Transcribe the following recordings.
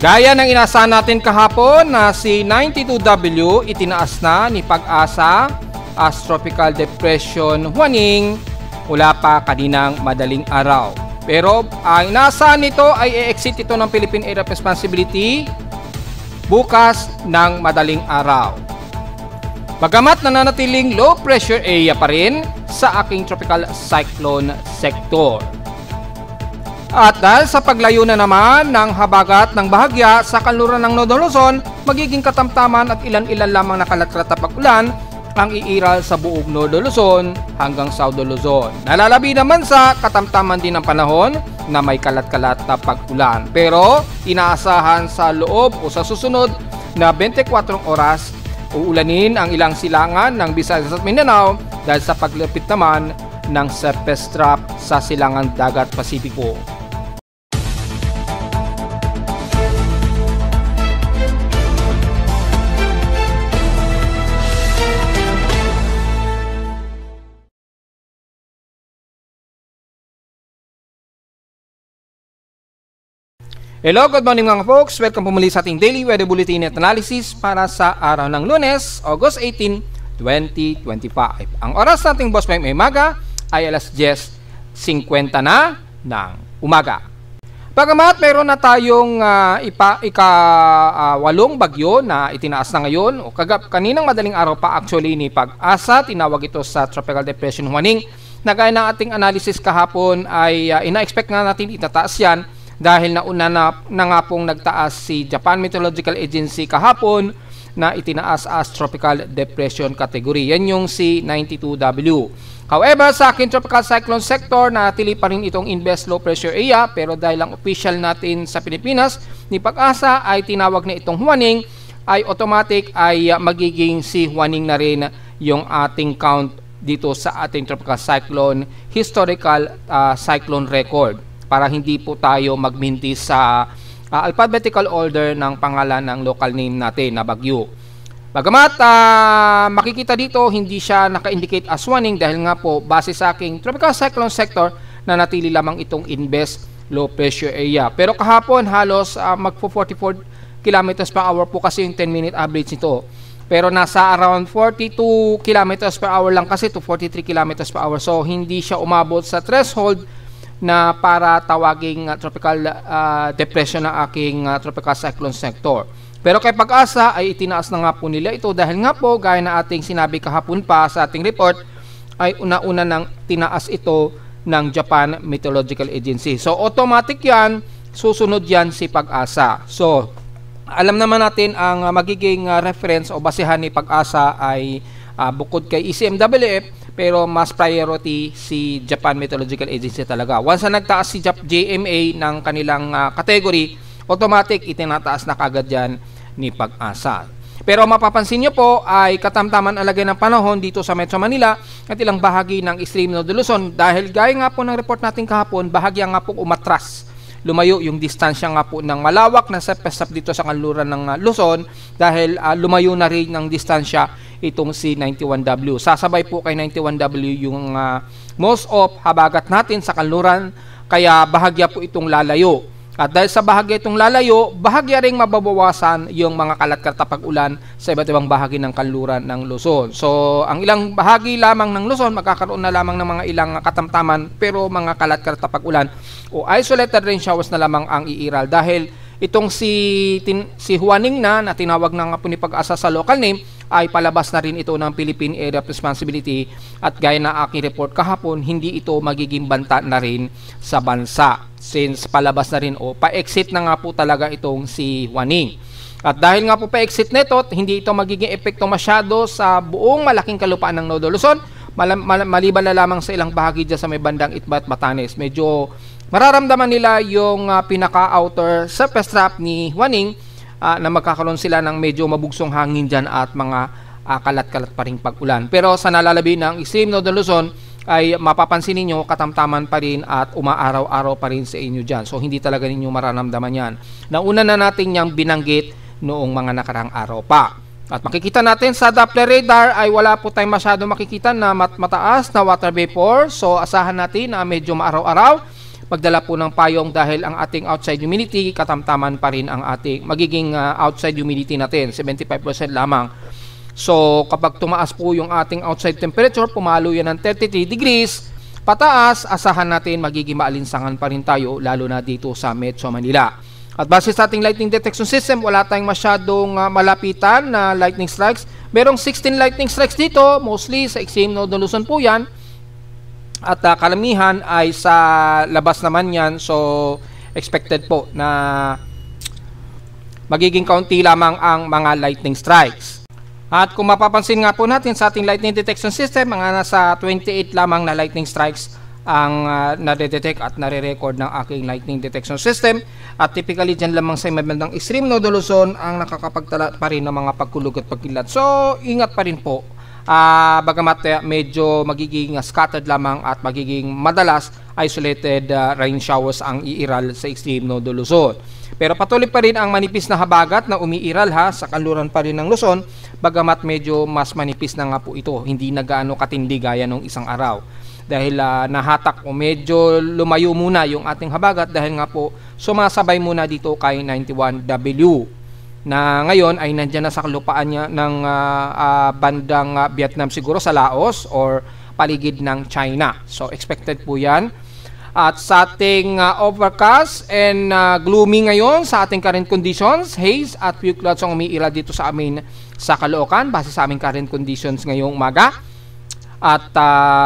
Gaya ng inasahan natin kahapon na si 92W itinaas na ni Pag-asa as Tropical Depression Huaning mula pa kaninang madaling araw. Pero ang inaasahan nito ay i-exit ito ng Philippine Area of Responsibility bukas ng madaling araw. Bagamat nananatiling low pressure area pa rin sa aking tropical cyclone sector. At dahil sa paglayo na naman ng habagat ng bahagya sa kanluran ng Northern Luzon, magiging katamtaman at ilan-ilan lamang nakalatrat na pag-ulan ang iiral sa buong Northern Luzon hanggang Southern Luzon. Nalalabi naman sa katamtaman din ng panahon na may kalat-kalat na pag-ulan. Pero inaasahan sa loob o sa susunod na 24 oras, uulanin ang ilang silangan ng Visayas at Mindanao dahil sa paglapit naman ng surface trap sa silangan dagat Pasipiko. Hello, good morning mga folks. Welcome po muli sa ating Daily Weather Bulletin at Analysis para sa araw ng Lunes, August 18, 2025. Ang oras nating Boss Mike may umaga ay alas 10:50 na ng umaga. Bagamat mayroon na tayong ika-8 bagyo na itinaas na ngayon, o kaninang madaling araw pa actually ni Pag-asa, tinawag ito sa Tropical Depression Huaning, na gaya ng ating analysis kahapon ay ina-expect nga natin itataas yan dahil nauna na nga pong nagtaas si Japan Meteorological Agency kahapon na itinaas as Tropical Depression Category. Yan yung si 92W. However, sa akin Tropical Cyclone Sector, natili pa rin itong Invest Low Pressure Area, pero dahil ang official natin sa Pilipinas ni Pag-asa ay tinawag na itong Huaning, ay automatic ay magiging si Huaning na rin yung ating count dito sa ating Tropical Cyclone Historical Cyclone Record, para hindi po tayo magminti sa alphabetical order ng pangalan ng local name natin na bagyo. Bagamat makikita dito hindi siya naka-indicate as Huaning dahil nga po base sa aking Tropical Cyclone Sector na natili lamang itong Invest Low Pressure Area. Pero kahapon halos magpo 44 km per hour po kasi yung 10-minute average nito. Pero nasa around 42 km per hour lang kasi to 43 km per hour. So hindi siya umabot sa threshold na para tawaging tropical depression na aking tropical cyclone sector. Pero kay Pag-asa ay itinaas na nga po nila ito dahil nga po gaya na ating sinabi kahapon pa sa ating report ay una-una nang tinaas ito ng Japan Meteorological Agency. So automatic yan, susunod yan si Pag-asa. So alam naman natin ang magiging reference o basehan ni Pag-asa ay bukod kay ECMWF, pero mas priority si Japan Meteorological Agency talaga. Once na nagtaas si JMA ng kanilang category, automatic itinataas na kagad yan ni Pag-asa. Pero mapapansin nyo po ay katamtaman ang lagay ng panahon dito sa Metro Manila at ilang bahagi ng Extreme Northern Luzon dahil gaya nga po ng report natin kahapon, bahagya nga po umatras. Lumayo yung distansya nga po ng malawak na surface dito sa kanluran ng Luzon dahil lumayo na rin ng distansya itong si 91W. Sasabay po kay 91W yung most of habagat natin sa kanluran, kaya bahagya po itong lalayo. At dahil sa bahagya itong lalayo, bahagya ring mababawasan yung mga kalat-kalat na pag-ulan sa iba't ibang bahagi ng kanluran ng Luzon. So, ang ilang bahagi lamang ng Luzon, magkakaroon na lamang ng mga ilang katamtaman, pero mga kalat-kalat na pag-ulan o isolated rain showers na lamang ang iiral. Dahil itong si Huaning na tinawag na nga po ni Pag-asa sa local name, ay palabas na rin ito ng Philippine Area of Responsibility at gaya na aking report kahapon, hindi ito magiging banta na rin sa bansa since palabas na rin o pa-exit na nga po talaga itong si Huaning. At dahil nga po pa-exit nito, hindi ito magiging epekto masyado sa buong malaking kalupaan ng Northern Luzon, maliban na lamang sa ilang bahagi dyan sa may bandang Itbay at Batanes. Medyo mararamdaman nila yung pinaka-outer surface trap ni Huaning na magkakaroon sila ng medyo mabugsong hangin dyan at mga kalat-kalat pa ring pag-ulan. Pero sa nalalabi ng Extreme Northern Luzon ay mapapansin ninyo katamtaman pa rin at umaaraw-araw pa rin sa inyo dyan. So hindi talaga ninyo mararamdaman yan. Nauna na natin yung binanggit noong mga nakarang araw pa. At makikita natin sa Doppler radar ay wala po tayong masyado makikita na mataas na water vapor. So asahan natin na medyo maaraw-araw. magdala po ng payong dahil ang ating outside humidity katamtaman pa rin ang ating magiging outside humidity natin, 75% lamang. So kapag tumaas po yung ating outside temperature, pumalo yan ng 33 degrees pataas, asahan natin magiging maalinsangan pa rin tayo, lalo na dito sa Metro Manila. At base sa ating lightning detection system, wala tayong masyadong malapitan na lightning strikes. Merong 16 lightning strikes dito, mostly sa extreme node ng Luzon po yan. At kalamihan ay sa labas naman yan, so expected po na magiging kaunti lamang ang mga lightning strikes. At kung mapapansin nga po natin sa ating lightning detection system, mga nasa 28 lamang na lightning strikes ang nare-detect at nare-record ng aking lightning detection system. At typically dyan lamang sa ibang extreme node Luzon ang nakakapagtala pa rin ng mga pagkulog at pagkilat. So ingat pa rin po, bagamat medyo magiging scattered lamang at magiging madalas isolated rain showers ang iiral sa extreme node Luzon. Pero patuloy pa rin ang manipis na habagat na umiiral sa kanluran pa rin ng Luzon, bagamat medyo mas manipis na nga po ito, hindi na gaano katindi gaya nung isang araw. Dahil nahatak o medyo lumayo muna yung ating habagat dahil nga po sumasabay muna dito kay 91W na ngayon ay nandyan na sa kalupaan niya ng bandang Vietnam siguro, sa Laos or paligid ng China. So expected po yan. At sa ating overcast and gloomy ngayon sa ating current conditions, haze at few clouds ang umiira dito sa amin sa Caloocan base sa aming current conditions ngayong umaga. At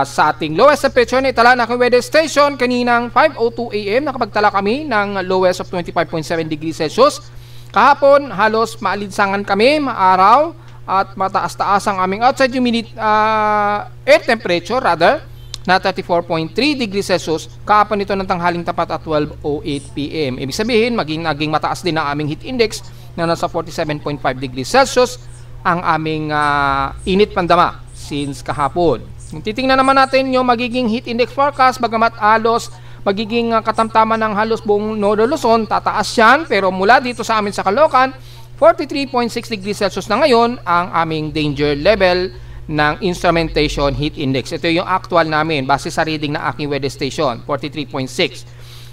sa ating lowest temperature na itala na aking weather station kaninang 5:02 AM, nakapagtala kami ng lowest of 25.7 degrees Celsius. Kahapon halos maalinsangan kami, maaraw at mataas-taas ang aming outside humidity, air temperature rather, na 34.3 degrees Celsius. Kahapon ito ng tanghaling tapat at 12:08 PM. Ibig sabihin naging mataas din ang aming heat index na nasa 47.5 degrees Celsius ang aming init pandama since kahapon. Titingnan naman natin yung magiging heat index forecast, bagamat halos magiging katamtaman ng halos buong Northern Luzon, tataas yan, pero mula dito sa amin sa Caloocan, 43.6 degrees Celsius na ngayon ang aming danger level ng instrumentation heat index. Ito yung actual namin base sa reading na aking weather station, 43.6.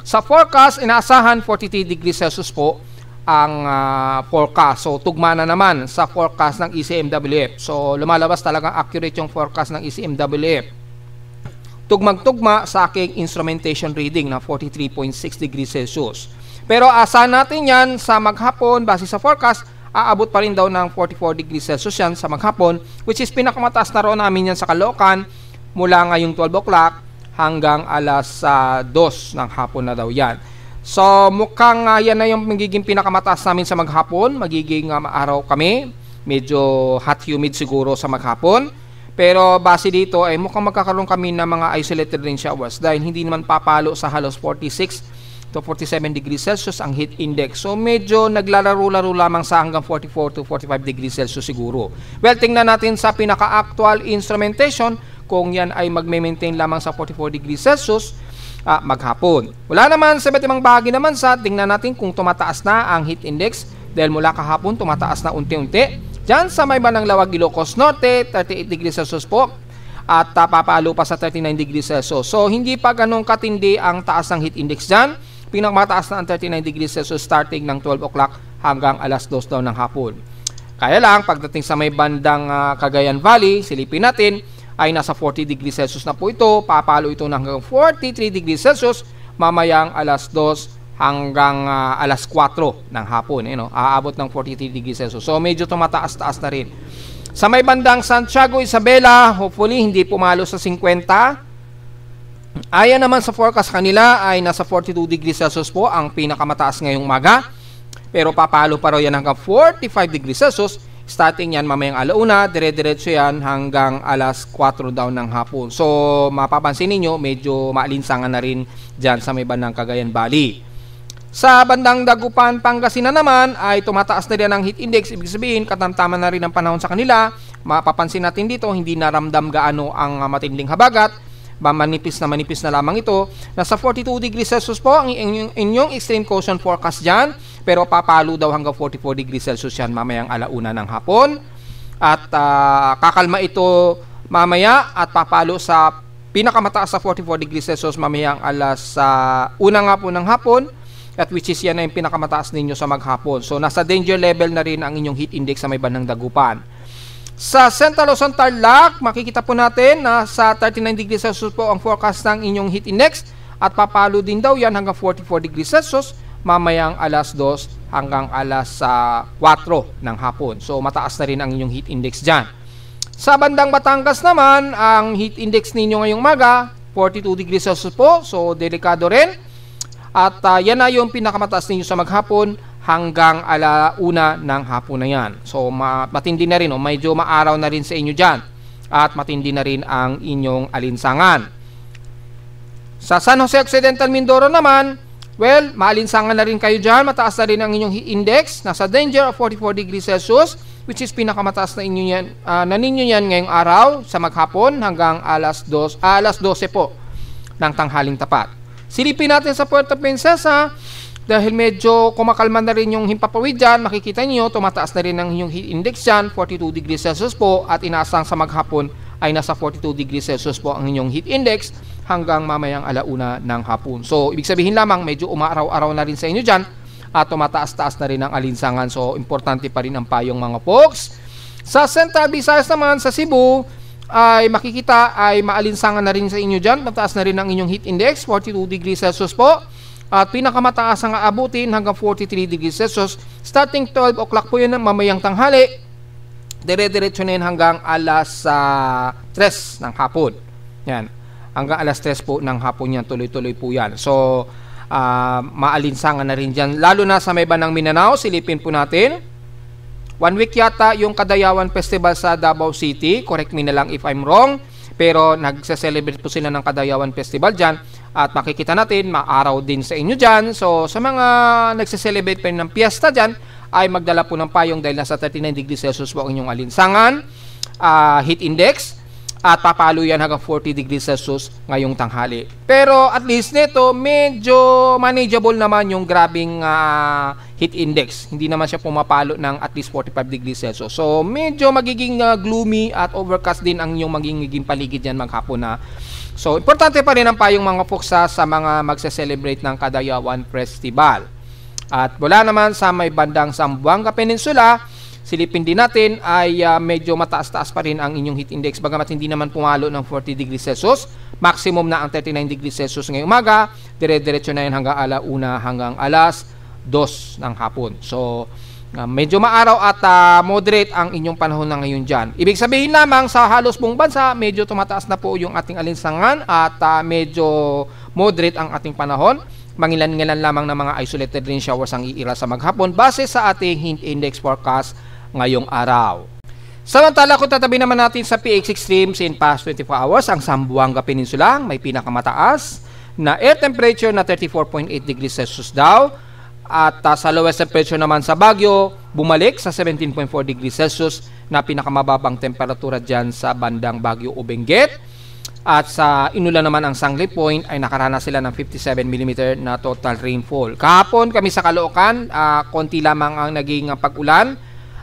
Sa forecast, inaasahan 43 degrees Celsius po ang forecast. So tugma na naman sa forecast ng ECMWF. So lumalabas talagang accurate yung forecast ng ECMWF. Tugmag-tugma sa aking instrumentation reading na 43.6 degrees Celsius. Pero asahan natin yan sa maghapon base sa forecast, aabot pa rin daw ng 44 degrees Celsius yan sa maghapon, which is pinakamataas na roon namin yan sa Caloocan mula ngayong 12 o'clock hanggang alas 2 ng hapon na daw yan. So mukhang yan na yung magiging pinakamataas namin sa maghapon. Magiging maaraw kami, medyo hot humid siguro sa maghapon. Pero base dito ay mukhang magkakaroon kami ng mga isolated rain showers dahil hindi naman papalo sa halos 46 to 47 degrees Celsius ang heat index. So medyo naglalaro-laro lamang sa hanggang 44 to 45 degrees Celsius siguro. Well, tingnan natin sa pinaka-actual instrumentation kung yan ay magme-maintain lamang sa 44 degrees Celsius maghapon. Wala naman sa iba't ibang bahagi naman sa tingnan natin kung tumataas na ang heat index dahil mula kahapon tumataas na unti-unti. Diyan sa may bandang Lawag, Ilocos Norte, 38 degrees Celsius po at papalo pa sa 39 degrees Celsius. So hindi pa ganun katindi ang taas ng heat index diyan. Pinakamataas na ang 39 degrees Celsius starting ng 12 o'clock hanggang alas 2 daw ng hapon. Kaya lang pagdating sa may bandang Cagayan Valley, silipin natin, ay nasa 40 degrees Celsius na po ito. Papalo ito hanggang 43 degrees Celsius mamayang alas 2 hanggang alas 4 ng hapon. Aabot ng 43 degrees Celsius. So medyo tumataas-taas na rin. Sa may bandang Santiago, Isabela, hopefully hindi pumalo sa 50. Ayan naman sa forecast kanila ay nasa 42 degrees Celsius po ang pinakamataas ngayong umaga. Pero papalo pa raw yan hanggang 45 degrees Celsius. Starting yan mamayang alauna, dire-diretso yan hanggang alas 4 daw ng hapon. So mapapansin ninyo, medyo maalinsangan na rin dyan sa may bandang Cagayan Valley. Sa bandang Dagupan, Pangasinan naman ay tumataas na rin ang heat index. Ibig sabihin, katamtaman na rin ang panahon sa kanila. Mapapansin natin dito, hindi naramdam gaano ang matinding habagat. Manipis na lamang ito. Nasa 42 degrees Celsius po ang inyong extreme caution forecast dyan. Pero papalo daw hanggang 44 degrees Celsius yan mamayang alauna ng hapon. At kakalma ito mamaya at papalo sa pinakamataas sa 44 degrees Celsius mamayang alas una nga po ng hapon, at which is yan na yung pinakamataas ninyo sa maghapon. So nasa danger level na rin ang inyong heat index sa may bandang Dagupan. Sa Central Luzon, Tarlac, makikita po natin na sa 39 degrees Celsius po ang forecast ng inyong heat index, at papalo din daw yan hanggang 44 degrees Celsius mamayang alas 2 hanggang alas 4 ng hapon. So mataas na rin ang inyong heat index dyan. Sa bandang Batangas naman, ang heat index ninyo ngayong maga 42 degrees Celsius po, so delikado rin. At yan na yung pinakamataas ninyo sa maghapon hanggang alauna ng hapon na yan. So matindi na rin, medyo maaraw na rin sa inyo dyan, at matindi na rin ang inyong alinsangan. Sa San Jose Occidental, Mindoro naman, well, maalinsangan na rin kayo dyan, mataas na rin ang inyong heat index, nasa danger of 44 degrees Celsius, which is pinakamataas na ninyo yan ngayong araw sa maghapon hanggang alas 12 po ng tanghaling tapat. Silipin natin sa Puerto Princesa, dahil medyo kumakalma na rin yung himpapawid dyan, makikita niyo tumataas na rin ang inyong heat index dyan, 42 degrees Celsius po, at inaasang sa maghapon ay nasa 42 degrees Celsius po ang inyong heat index hanggang mamayang alauna ng hapon. So ibig sabihin lamang medyo umaaraw-araw na rin sa inyo dyan, at tumataas-taas na rin ang alinsangan. So importante pa rin ang payong mga folks. Sa Central Visayas naman, sa Cebu, ay makikita ay maalinsangan na rin sa inyo dyan, mataas na rin ang inyong heat index, 42 degrees Celsius po, at pinakamataas ang aabutin hanggang 43 degrees Celsius. Starting 12 o'clock po yun mamayang tanghali, dire-diretso na yun hanggang alas 3 ng hapon. Yan, hanggang alas 3 po ng hapon yan, tuloy-tuloy po yan. So maalinsangan na rin dyan, lalo na sa may bandang Mindanao. Silipin po natin, 1 week yata yung Kadayawan Festival sa Davao City, correct me na lang if I'm wrong, pero nagse-celebrate po sila ng Kadayawan Festival dyan, at makikita natin maaraw din sa inyo dyan. So sa mga nagse-celebrate pa rin ng piyesta dyan, ay magdala po ng payong dahil nasa 39 degrees Celsius po ang inyong alinsangan, heat index, at papalo yan hanggang 40 degrees Celsius ngayong tanghali. Pero at least nito, medyo manageable naman yung grabing heat index. Hindi naman siya pumapalo ng at least 45 degrees Celsius. So medyo magiging gloomy at overcast din ang inyong magiging paligid yan maghapon na. So importante pa rin ang payong mga puksa sa mga magse-celebrate ng Kadayawan Festival. At wala naman sa may bandang Zamboanga Peninsula, silipin din natin ay medyo mataas-taas pa rin ang inyong heat index, bagamat hindi naman pumalo ng 40 degrees Celsius. Maximum na ang 39 degrees Celsius ngayong umaga, dire-diretso na yun hanggang alauna hanggang alas 2 ng hapon. So medyo maaraw at moderate ang inyong panahon na ngayon dyan. Ibig sabihin lamang sa halos buong bansa, medyo tumataas na po yung ating alinsangan, at medyo moderate ang ating panahon. Mangilan-ngilan lamang ng mga isolated rain showers ang iira sa maghapon base sa ating heat index forecast ngayong araw. Samantala, kung tatabi naman natin sa PX Extremes in past 24 hours, ang Zamboanga Peninsula may pinakamataas na air temperature na 34.8 degrees Celsius daw, at sa lowest temperature naman sa Baguio, bumalik sa 17.4 degrees Celsius na pinakamababang temperatura dyan sa bandang Baguio o Benguet. At sa Inulan naman ang Sangley Point ay nakaranas sila ng 57 mm na total rainfall. Kahapon kami sa Caloocan, konti lamang ang naging pag-ulan.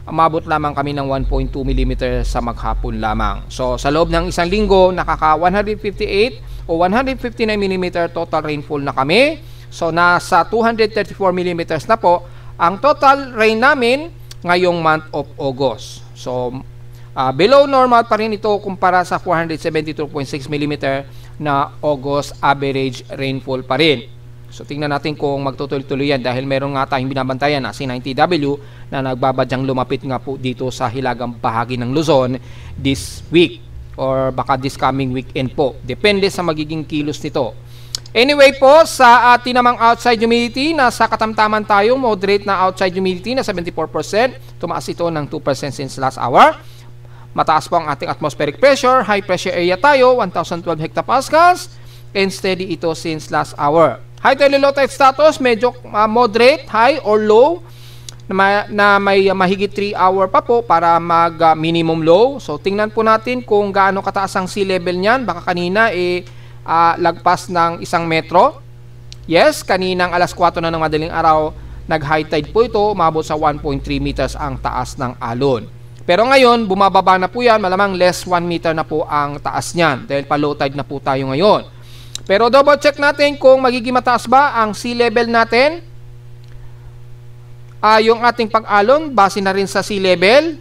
Umabot lamang kami ng 1.2 mm sa maghapon lamang. So sa loob ng isang linggo, nakaka 158 o 159 mm total rainfall na kami. So nasa 234 mm na po ang total rain namin ngayong month of August. So below normal pa rin ito kumpara sa 472.6 mm na August average rainfall pa rin. So tingnan natin kung magtutuloy-tuloy yan, dahil meron nga tayong binabantayan na C90W na nagbabadyang lumapit nga po dito sa hilagang bahagi ng Luzon this week or baka this coming weekend po. Depende sa magiging kilos nito. Anyway po, sa ating namang outside humidity, nasa katamtaman tayo, moderate na outside humidity na 74%. Tumaas ito ng 2% since last hour. Mataas po ang ating atmospheric pressure, high pressure area tayo, 1012 hectopascals, and steady ito since last hour. High tide, low tide status, medyo moderate, high or low, na may mahigit 3 hour pa po para mag minimum low. So tingnan po natin kung gaano kataas ang sea level niyan. Baka kanina lagpas ng 1 metro. Yes, kaninang alas 4 na ng madaling araw, nag high tide po ito, umabot sa 1.3 meters ang taas ng alon. Pero ngayon, bumababa na po yan, malamang less 1 meter na po ang taas niyan dahil pa low tide na po tayo ngayon. Pero double check natin kung magiging mataas ba ang sea level natin. Yung ating pag-alon, base na rin sa sea level.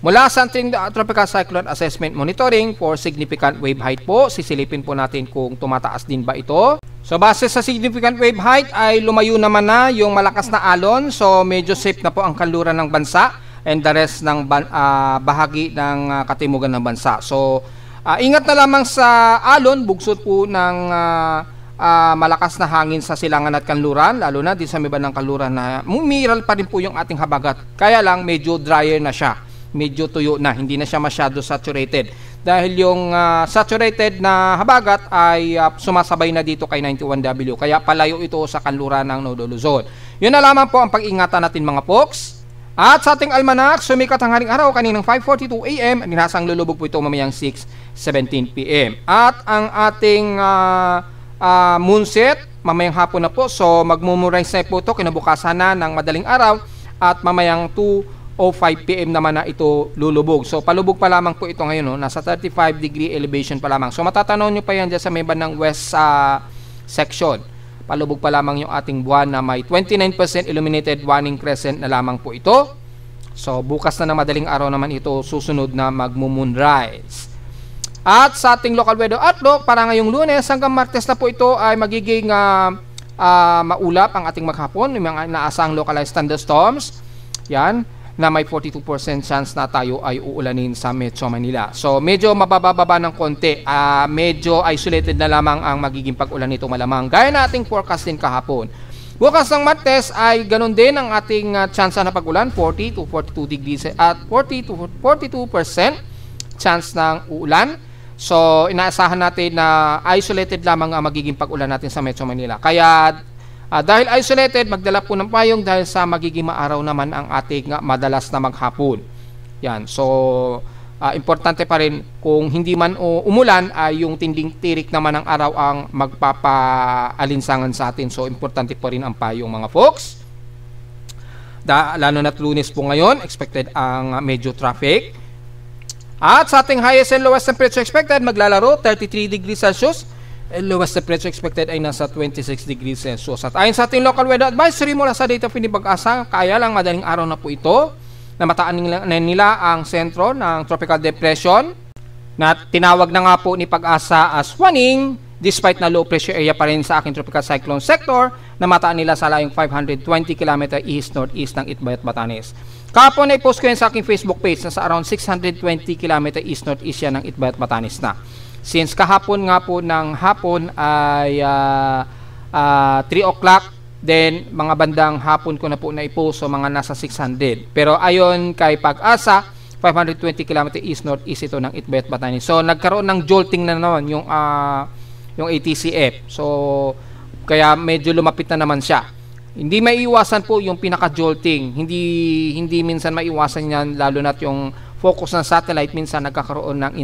Mula sa ating Tropical Cyclone Assessment Monitoring for significant wave height po, sisilipin po natin kung tumataas din ba ito. So base sa significant wave height ay lumayo naman na yung malakas na alon. So medyo safe na po ang kanluran ng bansa and the rest ng bahagi ng katimugan ng bansa. So ingat na lamang sa alon, bugsot po ng malakas na hangin sa silangan at kanluran, lalo na din sa may bandang kanluran na mumiral pa rin po yung ating habagat. Kaya lang medyo drier na siya. Medyo tuyo na, hindi na siya masyado saturated. Dahil yung saturated na habagat ay sumasabay na dito kay 91W. Kaya palayo ito sa kanluran ng Nodo Luzon. Yun na lamang po ang pag-ingatan natin mga folks. At sa ating almanak, sumikat ang haring araw kaninang 5:42 AM. Ninasang lulubog po ito mamayang 6:17 PM. At ang ating moonset, mamayang hapon na po. So magmumurise na po ito kinabukasan na ng madaling araw. At mamayang 2:05 PM naman na ito lulubog. So palubog pa lamang po ito ngayon, no? Nasa 35 degree elevation pa lamang. So matatanaw nyo pa yan dyan sa may bandang west section. Palubog pa lamang yung ating buwan na may 29% illuminated waning crescent na lamang po ito. So bukas na madaling araw naman ito susunod na magmo-moonrise. At sa ating local weather outlook, para ngayong Lunes hanggang Martes na po ito ay magiging maulap ang ating maghapon. May mga inaasahang localized thunderstorms. Yan, na may 42% chance na tayo ay uulanin sa Metro Manila. So medyo mabababa ng konti, medyo isolated na lamang ang magiging pag-ulan nito malamang. Gaya na ating forecast din kahapon. Bukas ng Martes ay ganun din ang ating chance na pag-ulan, 40 to 42 degrees at 40 to 42% chance ng uulan. So inaasahan natin na isolated lamang ang magiging pag-ulan natin sa Metro Manila. Kaya dahil isolated, magdala po ng payong dahil sa magiging maaraw naman ang ating madalas na maghapon. Yan. So, importante pa rin kung hindi man umulan, yung tinding tirik naman ng araw ang magpapaalinsangan sa atin. So, importante pa rin ang payong mga folks. Lalo na't Lunes po ngayon, expected ang medyo traffic. At sa ating highest and lowest temperature expected, maglalaro 33 degrees Celsius. Lowest temperature expected ay nasa 26 degrees Celsius. At ayon sa ating local weather advisory mula sa data Pinipag-asa, kaya lang madaling araw na po ito na mataan nila ang sentro ng tropical depression na tinawag na nga po ni Pag-asa as warning despite na low pressure area pa rin sa aking tropical cyclone sector na mataan nila sa layong 520 km east-northeast ng Itbayat, Batanes. Kahapon ay post ko yan sa aking Facebook page na sa around 620 km east-northeast yan ng Itbayat, Batanes na. Since kahapon nga po ng hapon ay 3 o'clock, then mga bandang hapon ko na po na-post, so mga nasa 600. Pero ayon kay Pag-asa, 520 km east-northeast ito ng Itbayat, Batanes. So nagkaroon ng jolting na naman yung ATCF. So kaya medyo lumapit na naman siya. Hindi maiiwasan po yung pinaka-jolting. Hindi minsan maiwasan yan, lalo na't yung focus ng satellite minsan nagkakaroon ng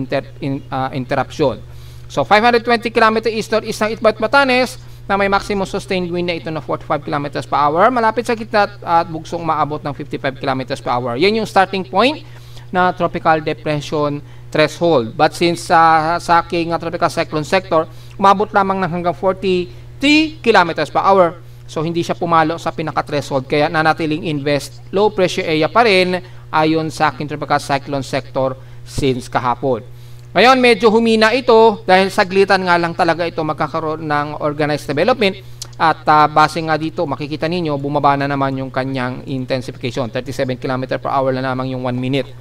interruption. So 520 km east-northeast ng Itbayat, Batanes na may maximum sustained wind na ito na 45 km per hour. Malapit sa gitna at bugsong maabot ng 55 km per hour. Yan yung starting point na tropical depression threshold. But since sa aking tropical cyclone sector, umabot lamang ng hanggang 43 km per hour. So hindi siya pumalo sa pinaka-threshold. Kaya nanatiling invest low pressure area pa rin ayon sa aking tropical cyclone sector since kahapon. Ngayon, medyo humina ito dahil saglitan nga lang talaga ito magkakaroon ng organized development at base nga dito, makikita ninyo, bumaba na naman yung kanyang intensification. 37 km per hour na naman yung 1 minute.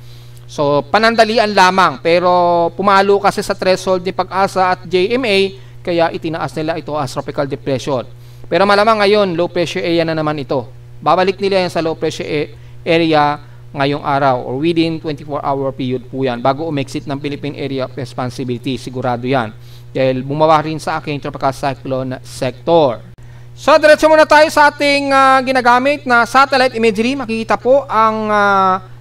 So, panandalian lamang pero pumalo kasi sa threshold ni Pag-asa at JMA kaya itinaas nila ito as tropical depression. Pero malamang ngayon, low pressure area na naman ito. Babalik nila yan sa low pressure area ngayong araw or within 24-hour period po yan bago umexit ng Philippine Area of Responsibility. Sigurado yan dahil bumaba rin sa aking tropical cyclone sector. So diretso muna tayo sa ating ginagamit na satellite imagery. Makikita po ang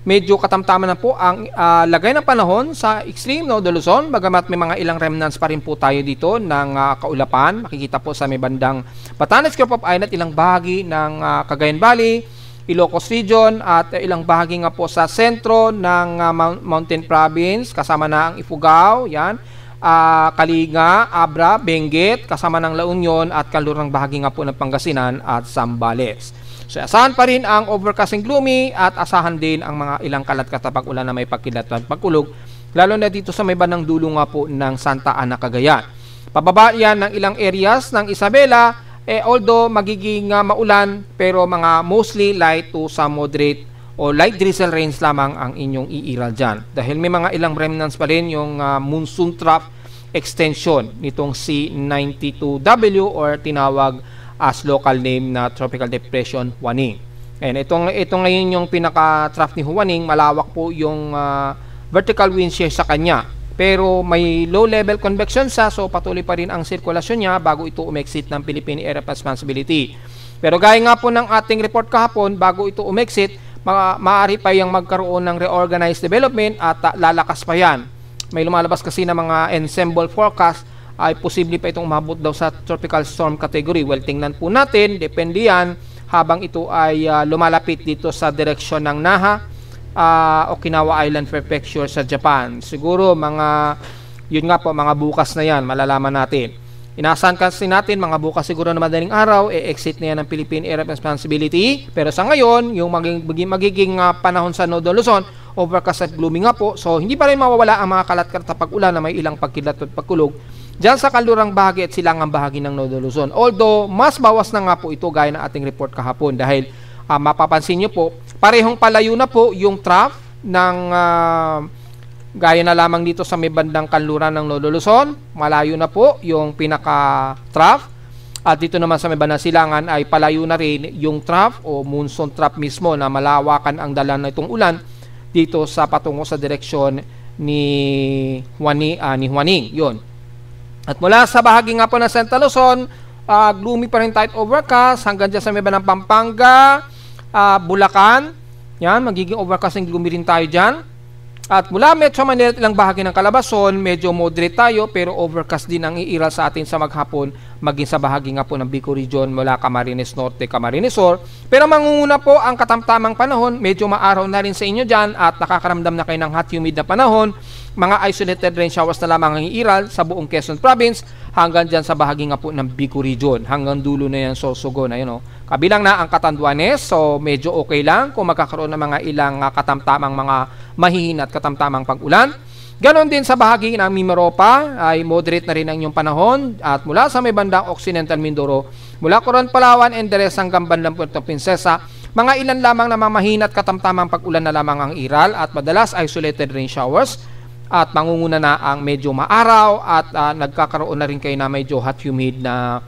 medyo katamtaman na po ang lagay ng panahon sa extreme Nodo Luzon, bagamat may mga ilang remnants pa rin po tayo dito ng kaulapan. Makikita po sa may bandang Batanes, Group of Island, ilang bahagi ng Cagayan Valley, Ilocos Region at ilang bahagi nga po sa sentro ng Mountain Province, kasama na ang Ifugao, yan, Kalinga, Abra, Benguet, kasama ng La Union at kalurang bahagi nga po ng Pangasinan at Zambales. So asahan pa rin ang overcasting gloomy at asahan din ang mga ilang kalat katapag-ulan na may pagkilat at pagkulog, lalo na dito sa may bandang dulo nga po ng Santa Ana, Cagayan. Pababa yan ng ilang areas ng Isabela, although magiging maulan, pero mga mostly light to some moderate o light drizzle rains lamang ang inyong iiral dyan. Dahil may mga ilang remnants pa rin yung monsoon trough extension nitong C92W or tinawag as local name na Tropical Depression Huaning. And ito ngayon yung pinaka-trough ni Huaning, malawak po yung vertical wind shear sa kanya. Pero may low level convection siya, so patuloy pa rin ang sirkulasyon niya bago ito umexit ng Philippine Area of Responsibility. Pero gaya nga po ng ating report kahapon, bago ito umexit, maaari pa yung magkaroon ng reorganized development at lalakas pa yan. May lumalabas kasi na mga ensemble forecast ay posible pa itong umabot daw sa tropical storm category. Well, tingnan po natin, depende yan habang ito ay lumalapit dito sa direksyon ng Naha, Okinawa Island Prefecture sa Japan. Siguro yun nga po, mga bukas na yan, malalaman natin. Inaasahan kasi natin, mga bukas siguro na madaling araw, exit na yan ng Philippine Area of Responsibility. Pero sa ngayon, yung magiging panahon sa Northern Luzon, overcast at gloomy nga po. So, hindi pa rin mawawala ang mga kalat-kalat na pag-ulan na may ilang pagkilat at pagkulog diyan sa kalurang bahagi at silangang bahagi ng Northern Luzon. Although, mas bawas na nga po ito gaya ng ating report kahapon dahil mapapansin nyo po, parehong palayo na po yung trough ng gaya na lamang dito sa may bandang kanluran ng Northern Luzon, malayo na po yung pinaka-trough. At dito naman sa may bandang silangan ay palayo na rin yung trough o monsoon trough mismo na malawakan ang dala na itong ulan dito sa patungo sa direksyon ni Huaning. Yun. At mula sa bahagi nga po ng Central Luzon, gloomy pa rin tight overcast hanggang dyan sa may bandang Pampanga, Bulacan. Yan, magiging overcast and gloomy rin tayo dyan. At mula Metro Manila at ilang bahagi ng Calabarzon, medyo moderate tayo pero overcast din ang iiral sa atin sa maghapon, maging sa bahagi nga po ng Bicol Region mula Camarines Norte, Camarines Sur. Pero mangunguna po ang katamtamang panahon, medyo maaraw na rin sa inyo dyan at nakakaramdam na kayo ng hot humid na panahon. Mga isolated rain showers na lamang ang iiral sa buong Quezon Province hanggang dyan sa bahagi nga po ng Bicol Region. Hanggang dulo na yan Sorsogon. Ayun, kabilang na ang Catanduanes, so medyo okay lang kung magkakaroon ng mga ilang katamtamang mga mahihin at katamtamang pag-ulan. Ganon din sa bahagi ng Mimaropa ay moderate na rin ang inyong panahon at mula sa may bandang Occidental Mindoro, mula Coron, Palawan, and Deres hanggang bandang Puerto Princesa, mga ilan lamang na mamahin at katamtamang pag-ulan na lamang ang iral at madalas isolated rain showers at mangunguna na ang medyo maaraw at nagkakaroon na rin kayo na medyo hot humid na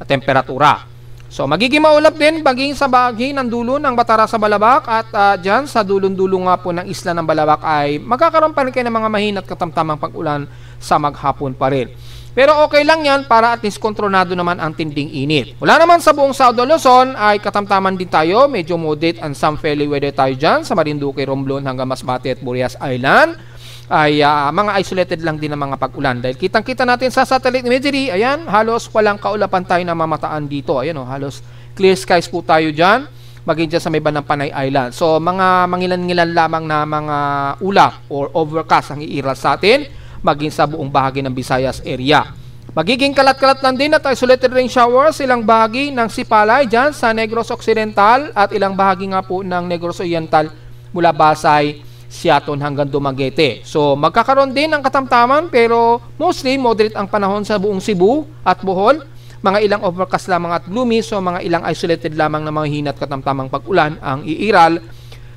temperatura. So magiging maulap din baging sa bahagi ng dulo ng Batara sa Balabac at dyan sa dulong-dulo nga po ng isla ng Balabac ay magkakaroon pa rin kayo ng mga mahin at katamtamang pag-ulan sa maghapon pa rin. Pero okay lang yan para at least kontrolado naman ang tinding init. Wala naman sa buong Southern Luzon ay katamtaman din tayo, medyo moderate and some fairly weather tayo dyan sa Marinduque, Romblon hanggang Masbate at Burias Island. Ay mga isolated lang din ng mga pag-ulan dahil kitang-kita natin sa satellite imagery, ayan, halos walang kaulapan tayo na mamataan dito, ayan halos clear skies po tayo dyan, maging dyan sa may bandang Panay Island. So mga mangilan-ngilan lamang na mga ulap or overcast ang iiral sa atin, maging sa buong bahagi ng Visayas area. Magiging kalat-kalat lang din at isolated rain showers ilang bahagi ng Sipalay dyan sa Negros Occidental at ilang bahagi nga po ng Negros Oriental mula Basay, Siaton hanggang Dumaguete. So magkakaroon din ng katamtaman pero mostly moderate ang panahon sa buong Cebu at Bohol. Mga ilang overcast lamang at gloomy, so mga ilang isolated lamang na mga hinat katamtamang pag-ulan ang iiral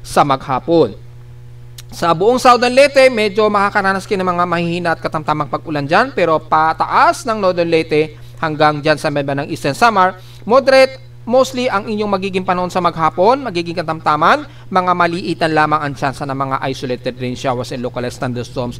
sa maghapon. Sa buong Southern Leyte, medyo makakaranas kayo ng mga mahihina at katamtamang pag-ulan dyan, pero pataas ng Northern Leyte hanggang dyan sa meba ng Eastern Samar, moderate mostly ang inyong magiging panahon sa maghapon, magiging katamtaman, mga maliitan lamang ang tsansa ng mga isolated rain showers and localized thunderstorms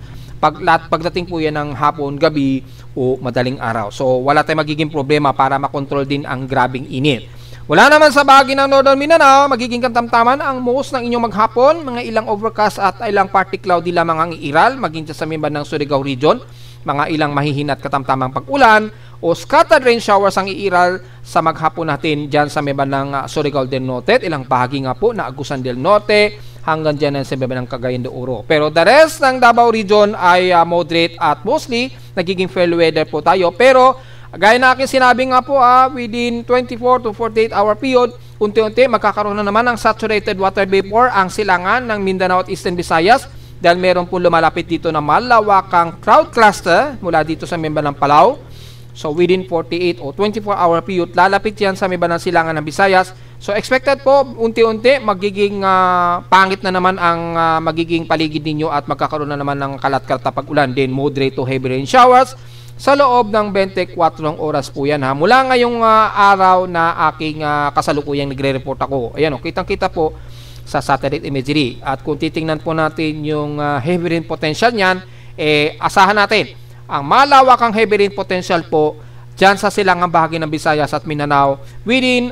pagdating po yan ng hapon, gabi o madaling araw. So wala tayong magiging problema para makontrol din ang grabing init. Wala naman sa bahagi ng Northern Mindanao, magiging katamtaman ang most ng inyong maghapon, mga ilang overcast at ilang partly cloudy lamang ang iiral, maging sa mimban ng Surigao Region, mga ilang mahihinat katamtamang pag-ulan o scattered rain showers ang iiral sa maghapon natin dyan sa may bandang Surigao del Norte, ilang bahagi nga po na Agusan del Norte, hanggang dyan sa may bandang Cagayan de Oro. Pero the rest ng Davao region ay moderate at mostly nagiging fair weather po tayo. Pero gaya na aking sinabi nga po, within 24 to 48 hour period, unti-unti magkakaroon na naman ng saturated water vapor ang silangan ng Mindanao at Eastern Visayas dahil meron po lumalapit dito na malawakang cloud cluster mula dito sa member ng Palau. So within 48 o 24 hour period, lalapit yan sa may bandang silangan ng Visayas. So expected po, unti-unti magiging pangit na naman ang magiging paligid ninyo at magkakaroon na naman ng kalat-kalat na pag-ulan. Then moderate to heavy rain showers sa loob ng 24 oras po yan, mula ngayong araw na aking kasalukuyang nagre-report ako. Ayan, kitang-kita po sa satellite imagery. At kung titingnan po natin yung heavy rain potential niyan, asahan natin ang malawakang heavy rain potential po dyan sa silangang bahagi ng Visayas at Mindanao within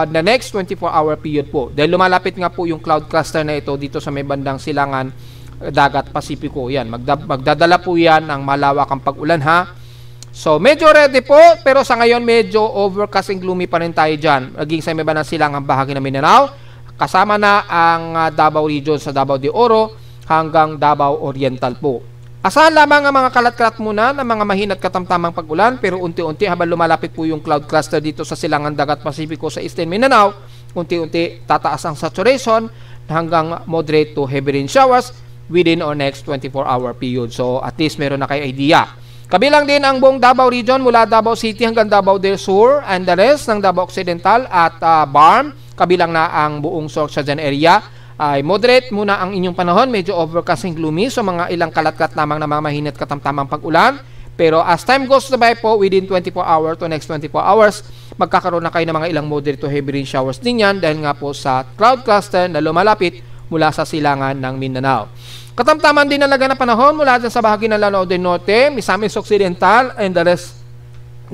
the next 24 hour period po. Dahil lumalapit nga po yung cloud cluster na ito dito sa may bandang silangan dagat Pasipiko. Yan, magdadala po yan ng malawakang pag-ulan So medyo ready po, pero sa ngayon medyo overcast and gloomy pa rin tayo dyan. Naging sa may bandang silangang bahagi ng Mindanao, kasama na ang Davao region sa Davao de Oro hanggang Davao Oriental po. Asahan lamang ang mga kalat-kalat muna ng mga mahinat katamtamang pag-ulan, pero unti-unti habang lumalapit po yung cloud cluster dito sa silangan dagat Pasipiko sa Eastern Mindanao, unti-unti tataas ang saturation hanggang moderate to heavy rain showers within our next 24 hour period. So at least meron na kayo idea. Kabilang din ang buong Davao region mula Davao City hanggang Davao del Sur and the rest ng Davao Occidental at Barm, kabilang na ang buong Sorsogon area. Ay moderate muna ang inyong panahon, medyo overcast and gloomy, so mga ilang kalat-kalat lamang na mga mahinat katamtamang pag-ulan. Pero as time goes by po, within 24 hours to next 24 hours, magkakaroon na kayo ng mga ilang moderate to heavy rain showers din yan dahil nga po sa cloud cluster na lumalapit mula sa silangan ng Mindanao. Katamtaman din nalaga na panahon mula dyan sa bahagi ng Lanao del Norte, Misamis Occidental, and the rest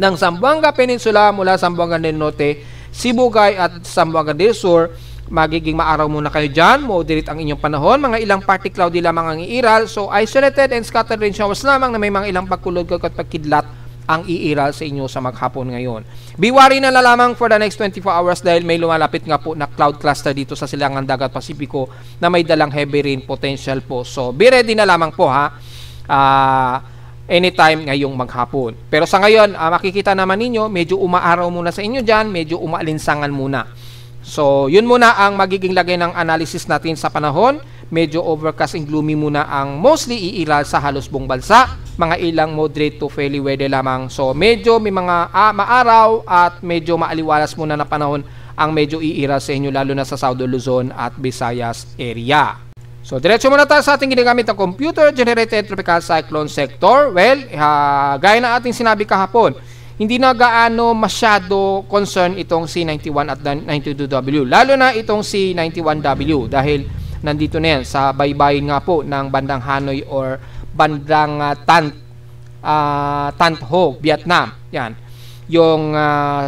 ng Zamboanga Peninsula mula Zamboanga del Norte, Sibugay at Zamboanga del Sur. Magiging maaraw muna kayo dyan, moderate ang inyong panahon, mga ilang party cloudy lamang ang iiral, so isolated and scattered rain showers lamang na may mga ilang pagkulog at pagkidlat ang iiral sa inyo sa maghapon ngayon. Biwari na lamang for the next 24 hours dahil may lumalapit nga po na cloud cluster dito sa silangan dagat Pasipiko na may dalang heavy rain potential po. So be ready na lamang po anytime ngayong maghapon. Pero sa ngayon, makikita naman ninyo, medyo umaaraw muna sa inyo dyan, medyo umaalinsangan muna. So, yun muna ang magiging lagay ng analysis natin sa panahon. Medyo overcast and gloomy muna ang mostly iiral sa halos buong bansa. Mga ilang moderate to fairly weather lamang. So, medyo may mga maaraw at medyo maaliwalas muna na panahon ang medyo iiral sa inyo, lalo na sa Southern Luzon at Visayas area. So, diretso muna tayo sa ating ginagamit ng computer-generated tropical cyclone sector. Well, gaya na ating sinabi kahapon, hindi na gaano masyado concern itong C91 at 92W. Lalo na itong C91W dahil nandito na yan sa baybayin nga po ng bandang Hanoi or bandang Tan Ho, Vietnam. Yan. Yung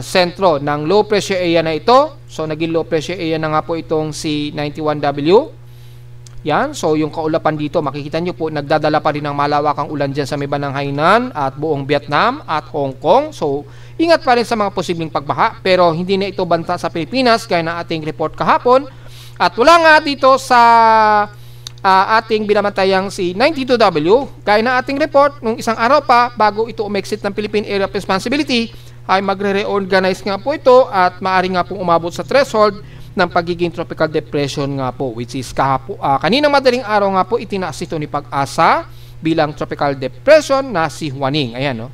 sentro ng low pressure area na ito. So, naging low pressure area na nga po itong C91W. Yan, so yung kaulapan dito, makikita nyo po, nagdadala pa rin ng malawakang ulan dyan sa may bandang Hainan at buong Vietnam at Hong Kong. So, ingat pa rin sa mga posibleng pagbaha, pero hindi na ito banta sa Pilipinas, gaya na ating report kahapon. At wala nga dito sa ating binamantayang si 92W, gaya na ating report, nung isang araw pa, bago ito umexit ng Philippine Area of Responsibility, ay magre-reorganize nga po ito at maaari nga pong umabot sa threshold ng pagiging tropical depression nga po, which is kaninang madaling araw nga po itinaas ito ni Pag-asa bilang tropical depression na si Huaning. Ayan, no?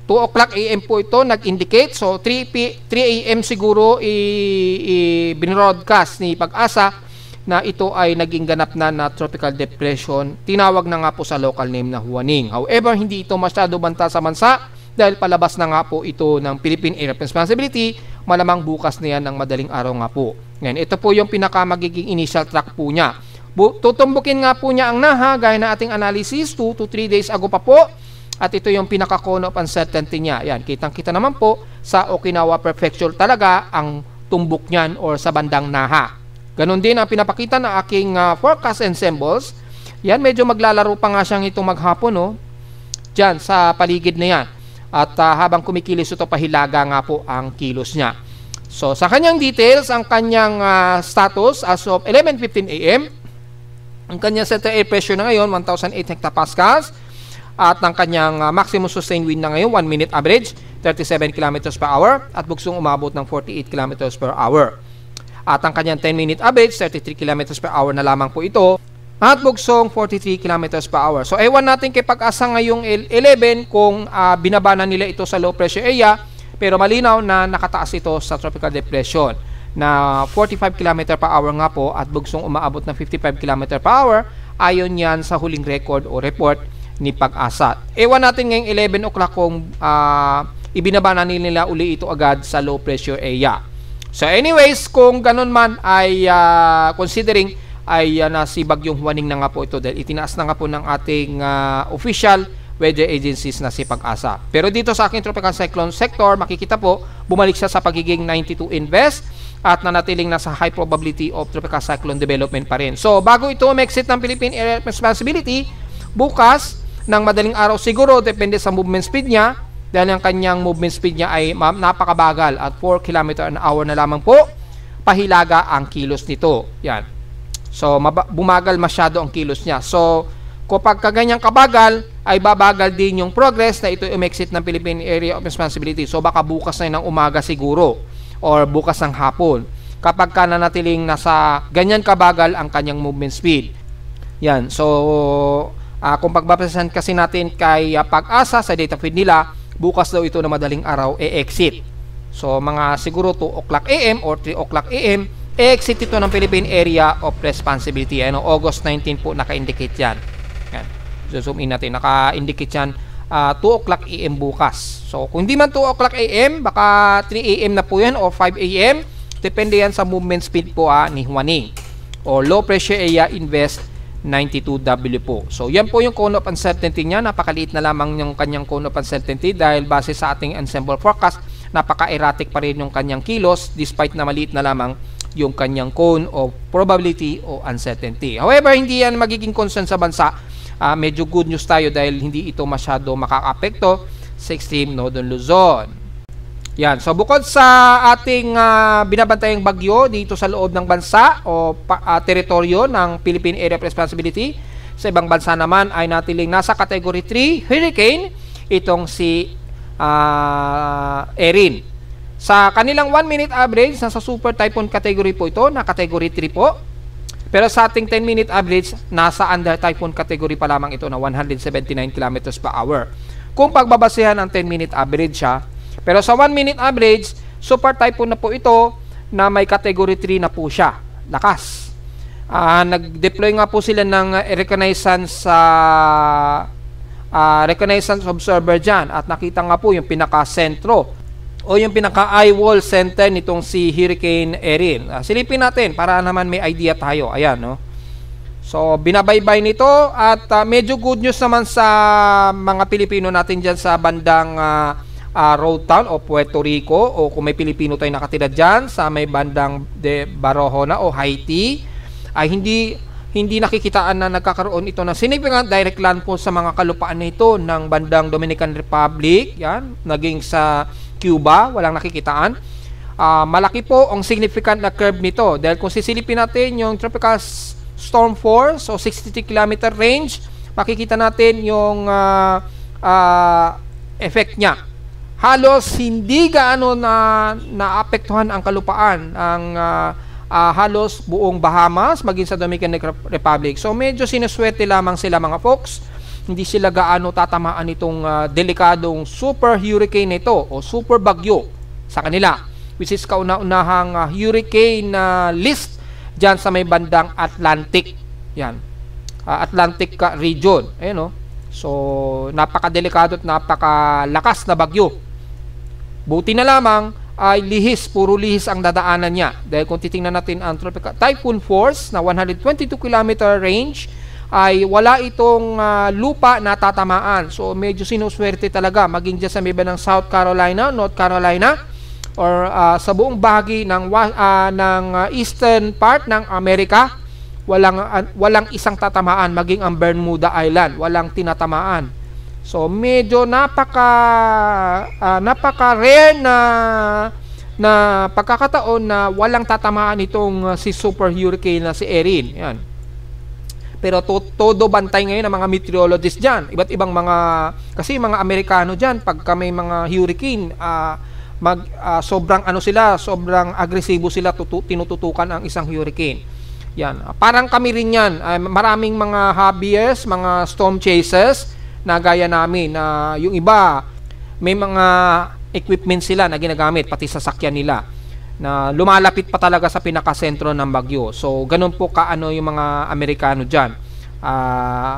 2 o'clock AM po ito nag-indicate, so 3 AM siguro binroadcast ni Pag-asa na ito ay naging ganap na tropical depression. Tinawag na nga po sa local name na Huaning. However, hindi ito masyado banta sa bansa dahil palabas na nga po ito ng Philippine Area of Responsibility. Malamang bukas na yan ng madaling araw nga po. Ngayon, ito po yung magiging initial track po niya. Tutumbukin nga po niya ang NAHA gaya na ating analysis 2 to 3 days ago pa po. At ito yung pinaka-cone of uncertainty niya. Yan, kitang-kita naman po sa Okinawa Prefecture talaga ang tumbok niyan or sa bandang NAHA. Ganon din ang pinapakita na aking forecast and symbols. Yan, medyo maglalaro pa nga siyang itong maghapon, no? dyan sa paligid na yan. At habang kumikilos ito, pahilaga nga po ang kilos niya. So sa kanyang details, ang kanyang status as of 11:15 AM, ang kanyang center air pressure na ngayon 1,008 hectopascals, at ang kanyang maximum sustained wind na ngayon 1 minute average 37 km per hour at bugsong umabot ng 48 km per hour. At ang kanyang 10 minute average 33 km per hour na lamang po ito at bugsong 43 km per hour. So ewan natin kay Pag-asa ngayong 11 kung binaba na nila ito sa low pressure area, pero malinaw na nakataas ito sa tropical depression na 45 km per hour nga po at bugsong umaabot ng 55 km per hour ayon yan sa huling record o report ni Pag-asa. Ewan natin ngayong 11 o'clock kung ibinaba na nila uli ito agad sa low pressure area. So anyways, kung ganun man ay considering ay si Bagyong Juaning na nga po ito dahil itinaas na nga po ng ating official weather agencies na si Pag-asa. Pero dito sa aking tropical cyclone sector, makikita po bumalik siya sa pagiging 92 invest at nanatiling nasa high probability of tropical cyclone development pa rin. So bago ito ma-exit ng Philippine Area of Responsibility, bukas ng madaling araw siguro, depende sa movement speed niya, dahil ang kanyang movement speed niya ay napakabagal at 4 km an hour na lamang po, pahilaga ang kilos nito. Yan. So bumagal masyado ang kilos niya. So kapag kaganyang kabagal, ay babagal din yung progress na ito umexit ng Philippine Area of Responsibility. So baka bukas na ng umaga siguro or bukas ng hapon kapag ka nanatiling nasa ganyan kabagal ang kanyang movement speed. Yan. So kung pagbabasehan kasi natin kay Pag-asa sa data feed nila, bukas daw ito na madaling araw e-exit. So mga siguro 2 o'clock AM or 3 o'clock AM, e-exit ito ng Philippine Area of Responsibility. August 19 po naka-indicate yan. Yan. So zoom in natin, naka-indicate yan 2 o'clock AM bukas. So kung hindi man 2 o'clock AM, baka 3 AM na po yan o 5 AM. Depende yan sa movement speed po ni Juaning. O low pressure area invest 92W po. So yan po yung cone of uncertainty niya. Napakaliit na lamang yung kanyang cone of uncertainty dahil base sa ating ensemble forecast, napaka-erratic pa rin yung kanyang kilos despite na maliit na lamang yung kanyang cone of probability o uncertainty. However, hindi yan magiging concern sa bansa. Medyo good news tayo dahil hindi ito masyado makaka-apekto sa extreme northern Luzon. Yan. So bukod sa ating binabantayang bagyo dito sa loob ng bansa o teritoryo ng Philippine Area of Responsibility, sa ibang bansa naman ay natiling nasa category 3 hurricane itong si Erin. Sa kanilang 1 minute average, nasa super typhoon category po ito, na category 3 po. Pero sa ating 10 minute average, nasa under typhoon category pa lamang ito na 179 km per hour. Kung pagbabasehan ang 10 minute average siya, pero sa 1 minute average, super typhoon na po ito na may category 3 na po siya. Lakas. Nag-deploy nga po sila ng reconnaissance observer dyan at nakita nga po yung pinaka-sentro o yung pinaka-eyewall center nitong si Hurricane Erin. Silipin natin para naman may idea tayo. Ayan, no? So, binabaybay nito at medyo good news naman sa mga Pilipino natin dyan sa bandang Road Town o Puerto Rico o kung may Pilipino tayo nakatira dyan sa may bandang de Barahona o Haiti ay hindi nakikitaan na nagkakaroon ito ng significant direct landfall sa mga kalupaan nito ng bandang Dominican Republic, yan, naging sa Cuba, walang nakikitaan. Malaki po ang significant na curve nito dahil kung sisilipin natin yung tropical storm force o 63 km range, makikita natin yung effect niya. Halos hindi gaano naapektuhan ang kalupaan ang halos buong Bahamas maging sa Dominican Republic. So medyo sinuswerte lamang sila mga folks. Hindi sila gaano tatamaan itong delikadong super hurricane nito o super bagyo sa kanila, which is kauna-unahang hurricane list dyan sa may bandang Atlantic. Yan. Atlantic region. Ayan, no? So napakadelikado at napakalakas na bagyo. Buti na lamang ay puro lihis ang dadaanan niya. Dahil kung titingnan natin ang tropical typhoon force na 122 km range, ay wala itong lupa na tatamaan. So medyo sinuswerte talaga maging dyan sa may ng South Carolina, North Carolina, or sa buong bahagi ng eastern part ng Amerika, walang isang tatamaan, maging ang Bermuda Island, walang tinatamaan So medyo napaka rare na pagkakataon na walang tatamaan itong si super hurricane na si Erin. Yan. Pero todo bantay ngayon ng mga meteorologists dyan. Iba't ibang kasi mga Amerikano dyan, pagka may mga hurricane, sobrang sobrang agresibo sila, tinututukan ang isang hurricane. Yan. Parang kami rin yan. Maraming mga hobbyists, mga storm chasers na gaya namin, na yung iba, may mga equipment sila na ginagamit, pati sasakyan nila, na lumalapit pa talaga sa pinakasentro ng bagyo. So, ganun po kaano yung mga Amerikano dyan,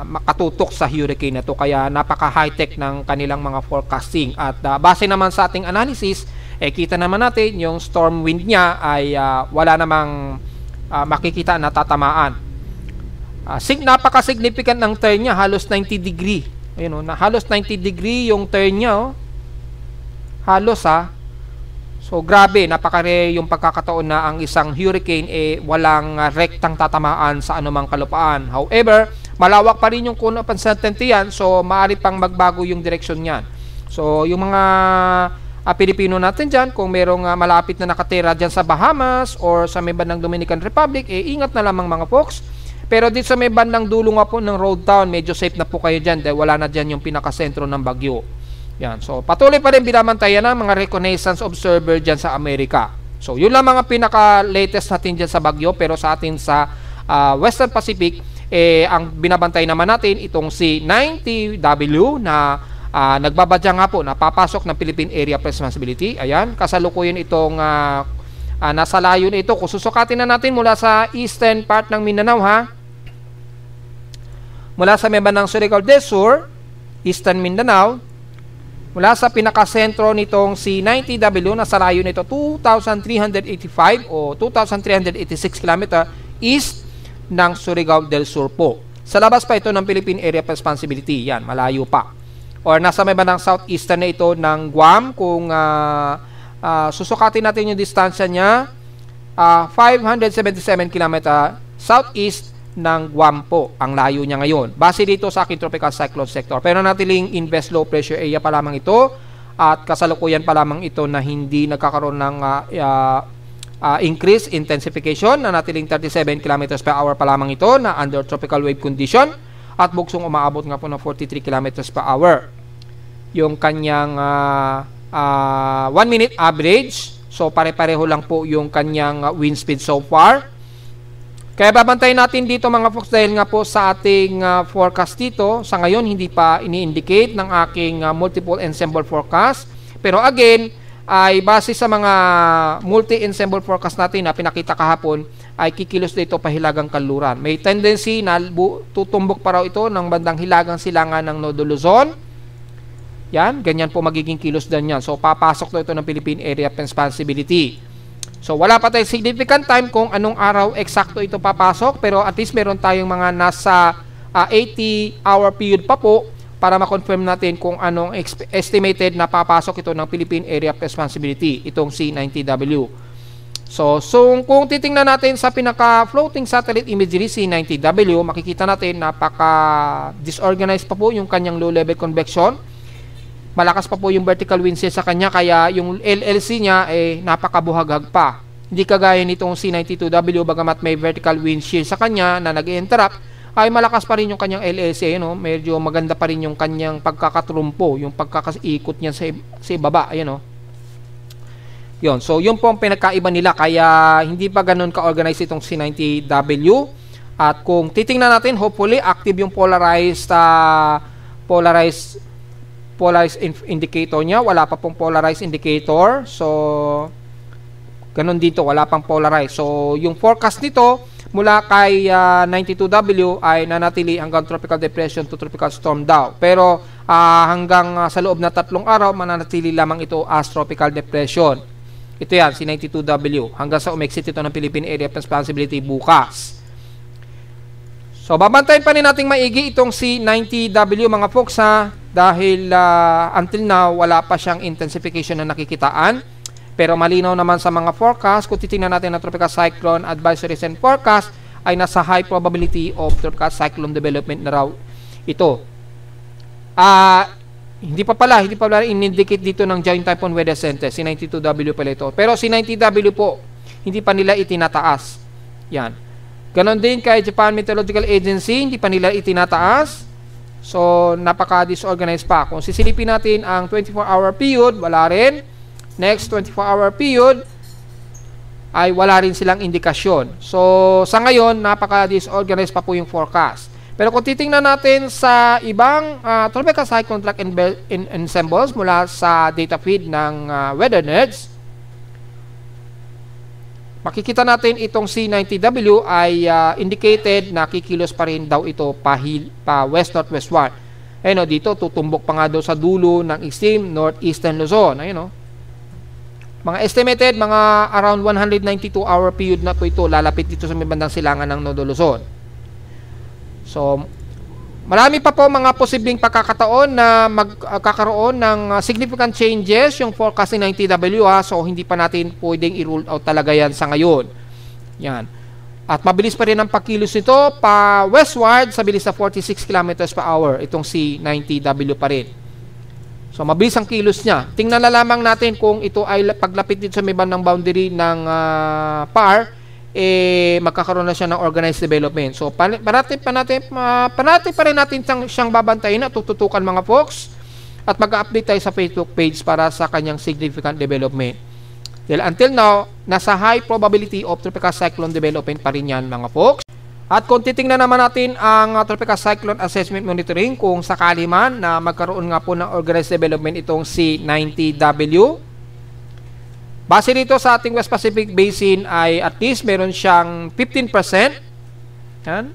makatutok sa hurricane na to. Kaya napaka-high-tech ng kanilang mga forecasting. At base naman sa ating analysis, kita naman natin yung storm wind niya ay wala namang makikita na tatamaan. Napaka-significant ng turn niya, halos 90 degree. Ayun, na halos 90 degree yung turn niya. Halos So, grabe, napaka-rare yung pagkakataon na ang isang hurricane walang rektang tatamaan sa anumang kalupaan. However, malawak pa rin yung cone of uncertainty yan, so maaari pang magbago yung direksyon niyan. So, yung mga Pilipino natin dyan, kung merong malapit na nakatira dyan sa Bahamas or sa may bandang Dominican Republic, ingat na lamang mga folks. Pero dito sa may bandang dulo nga po ng Road Town, medyo safe na po kayo dyan dahil wala na dyan yung pinakasentro ng bagyo. Yan. So, patuloy pa rin binabantayan ng mga reconnaissance observer dyan sa Amerika. So, yun lang mga pinaka-latest natin dyan sa bagyo. Pero sa atin sa Western Pacific, ang binabantay naman natin itong si 90W na nagbabadya nga po, napapasok ng Philippine Area of Responsibility. Ayan, kasalukuyan itong nasa layo na ito. Kung susukatin na natin mula sa eastern part ng Mindanao, mula sa may bandang Surigao del Sur, Eastern Mindanao, mula sa pinakasentro nitong si 90W, nasa layo nito 2,385 o 2,386 km east ng Surigao del Sur po. Sa labas pa ito ng Philippine Area of Responsibility. Yan, malayo pa. Or nasa may bandang southeastern na ito ng Guam. Kung susukatin natin yung distansya niya, 577 km southeast ng Guam po ang layo niya ngayon. Base dito sa aking tropical cyclone sector. Pero natiling invest low pressure area pa lamang ito at kasalukuyan pa lamang ito na hindi nagkakaroon ng increase intensification, na natiling 37 km per hour pa lamang ito na under tropical wave condition at buksong umaabot nga po ng 43 km per hour. Yung kanyang 1 minute average, so pare-pareho lang po yung kanyang wind speed so far. Kaya babantayin natin dito mga folks dahil nga po sa ating forecast dito, sa ngayon hindi pa ini-indicate ng aking multiple ensemble forecast. Pero again, ay base sa mga multi-ensemble forecast natin na pinakita kahapon, ay kikilos dito pa hilagang kanluran. May tendency na tutumbok pa raw ito ng bandang hilagang silangan ng Nodo Luzon. Yan, ganyan po magiging kilos din yan. So papasok to ito ng Philippine Area of Responsibility. So, wala pa tayong significant time kung anong araw eksakto ito papasok, pero at least meron tayong mga nasa 80-hour period pa po para ma-confirm natin kung anong estimated na papasok ito ng Philippine Area of Responsibility, itong C90W. So kung titingnan natin sa pinaka-floating satellite imagery C90W, makikita natin napaka-disorganized pa po yung kanyang low-level convection. Malakas pa po yung vertical wind shear sa kanya, kaya yung LLC niya napakabuhagag pa. Hindi kagaya nitong C92W, bagamat may vertical wind shear sa kanya na nag-interrupt, ay malakas pa rin yung kanyang LLC, no? Medyo maganda pa rin yung kanyang pagkakatrumpo, yung pagkakaikot niya sa ibaba, ayan, no? Yun. So, yun po ang pinagkaiba nila, kaya hindi pa ganun ka-organize itong C90W. At kung titingnan natin, hopefully, active yung polarized indicator niya. Wala pa pong polarized indicator. So, ganun dito, wala pang polarized. So, yung forecast nito mula kay 92W ay nanatili hanggang tropical depression to tropical storm daw. Pero hanggang sa loob na 3 araw, mananatili lamang ito as tropical depression. Ito yan, si 92W. Hanggang sa umexit ito ng Philippine Area of Responsibility bukas. So, babantayin pa rin natin maigi itong si 90W mga folks, dahil until now, wala pa siyang intensification na nakikitaan. Pero malinaw naman sa mga forecast, kung titingnan natin ang tropical cyclone advisories and forecast, ay nasa high probability of tropical cyclone development na raw ito. Hindi pa pala in-indicate dito ng Giant Typhoon Weather Center, C92W pala ito. Pero C90W po, hindi pa nila itinataas. Yan. Ganon din kay Japan Meteorological Agency, hindi pa nila itinataas. So, napaka-disorganized pa. Kung sisilipin natin ang 24-hour period, wala rin. Next 24-hour period, ay wala rin silang indikasyon. So, sa ngayon, napaka-disorganized pa po yung forecast. Pero kung titingnan natin sa ibang tropical cyclone track ensembles mula sa data feed ng Weather Nerds, makikita natin itong C90W ay indicated na kikilos pa rin daw ito pa west-northwestward. Ayun o, dito tutumbok pa nga daw sa dulo ng extreme northeastern Luzon. Ayun o. Mga estimated, mga around 192-hour period na po ito lalapit dito sa may bandang silangan ng Nodo Luzon. So, marami pa po mga posibleng pagkakataon na magkakaroon ng significant changes yung forecast ng 90W ha. So, hindi pa natin pwedeng i-rule out talaga yan sa ngayon. Yan. At mabilis pa rin ang pagkilos nito pa westward sa bilis na 46 km per hour. Itong C90W pa rin. So, mabilis ang kilos niya. Tingnan na lamang natin kung ito ay paglapit dito sa may bandang boundary ng PAR, magkakaroon na siya ng organized development. So, parati pa rin natin siyang babantayin at tututukan mga folks at mag-update tayo sa Facebook page para sa kanyang significant development. Dahil until now, nasa high probability of tropical cyclone development pa rin yan mga folks. At kung titingnan naman natin ang tropical cyclone assessment monitoring kung sakali man na magkaroon nga po ng organized development itong C90W, base dito sa ating West Pacific Basin ay at least meron siyang 15%. Yan.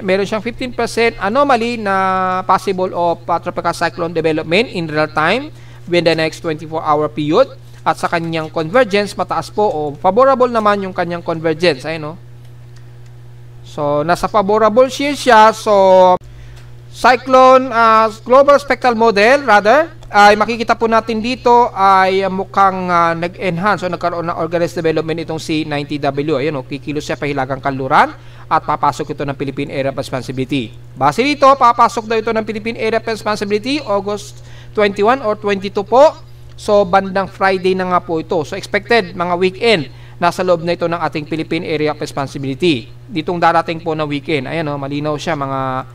Meron siyang 15% anomaly na possible of tropical cyclone development in real time within the next 24-hour period. At sa kanyang convergence, mataas po o favorable naman yung kanyang convergence. Ayun, no? So, nasa favorable siya. So, cyclone global spectral model rather ay makikita po natin dito ay mukhang nag-enhance o nagkaroon ng organized development itong C90W. Ayun, kikilos siya pahilagang kanluran at papasok ito ng Philippine Area of Responsibility. Base dito, papasok daw ito ng Philippine Area of Responsibility August 21 or 22 po. So, bandang Friday na nga po ito. So, expected mga weekend nasa loob na ito ng ating Philippine Area of Responsibility. Ditong darating po na weekend. Ayan, malinaw siya mga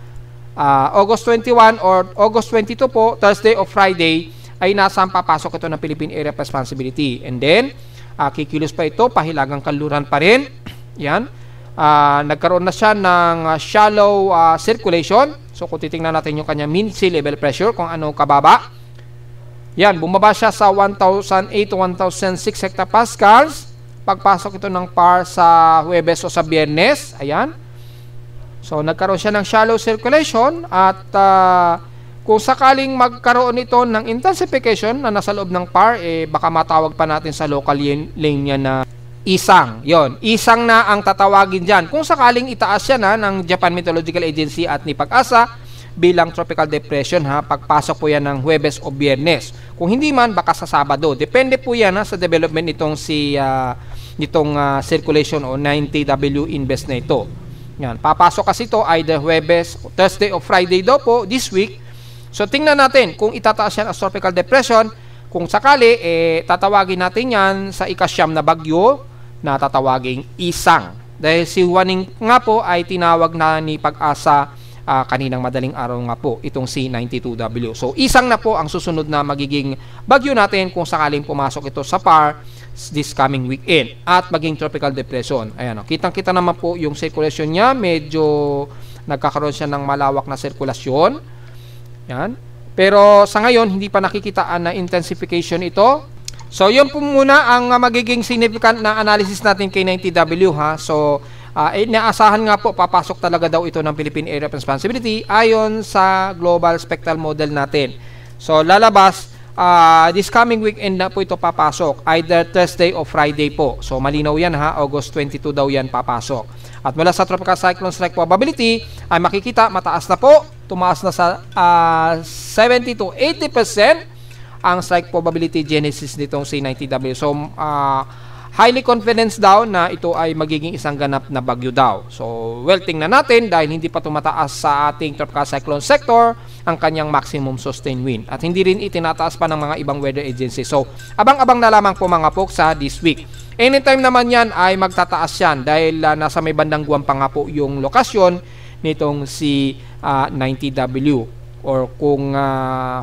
August 21 or August 22 po, Thursday or Friday, ay nasaan papasok ito ng Philippine Area of Responsibility. And then, kikilos pa ito, pahilagang kanluran pa rin. Yan. Nagkaroon na siya ng shallow circulation. So, kung titingnan natin yung kanya mean sea level pressure, kung ano kababa. Yan, bumaba siya sa 1,008 to 1,006 hectopascals. Pagpasok ito ng PAR sa Huwebes o sa Biyernes. Ayan. So, nagkaroon siya ng shallow circulation at kung sakaling magkaroon ito ng intensification na nasa loob ng PAR, baka matawag pa natin sa local lane niya na isang. Yon, isang na ang tatawagin dyan. Kung sakaling itaas siya na ng Japan Meteorological Agency at ni Pag-asa bilang tropical depression ha, pagpasok po yan ng Huwebes o Biyernes. Kung hindi man, baka sa Sabado. Depende po yan sa development nitong circulation o 90W inverse na ito. Yan, papasok kasi ito either Huwebes, Thursday o Friday daw po this week. So tingnan natin kung itataas yan as tropical depression. Kung sakali, tatawagin natin yan sa ikasyam na bagyo na tatawaging Isang. Dahil si Juaning nga po ay tinawag na ni Pag-asa kaninang madaling araw nga po itong C92W. So Isang na po ang susunod na magiging bagyo natin kung sakaling pumasok ito sa PAR this coming weekend at maging tropical depression. Ayan, kitang-kita naman po yung circulation niya, medyo nagkakaroon siya ng malawak na sirkulasyon. Yan. Pero sa ngayon, hindi pa nakikitaan na intensification ito. So, yun po muna ang magiging significant na analysis natin kay 90W ha. So, inaasahan nga po, papasok talaga daw ito ng Philippine Area of Responsibility ayon sa global spectral model natin. So, lalabas this coming weekend na po ito papasok, either Thursday o Friday po. So malinaw yan ha, August 22 daw yan papasok. At mula sa tropical cyclone strike probability ay makikita mataas na po, tumaas na sa 70 to 80% ang strike probability genesis nitong C90W. So highly confidence daw na ito ay magiging isang ganap na bagyo daw. So, well, tingnan natin dahil hindi pa tumataas sa ating tropical cyclone sector ang kanyang maximum sustained wind. At hindi rin itinataas pa ng mga ibang weather agencies. So, abang-abang na lamang po mga folks sa this week. Anytime naman yan ay magtataas yan dahil nasa may bandang Guam pa nga po yung lokasyon nitong si 90W. Or kung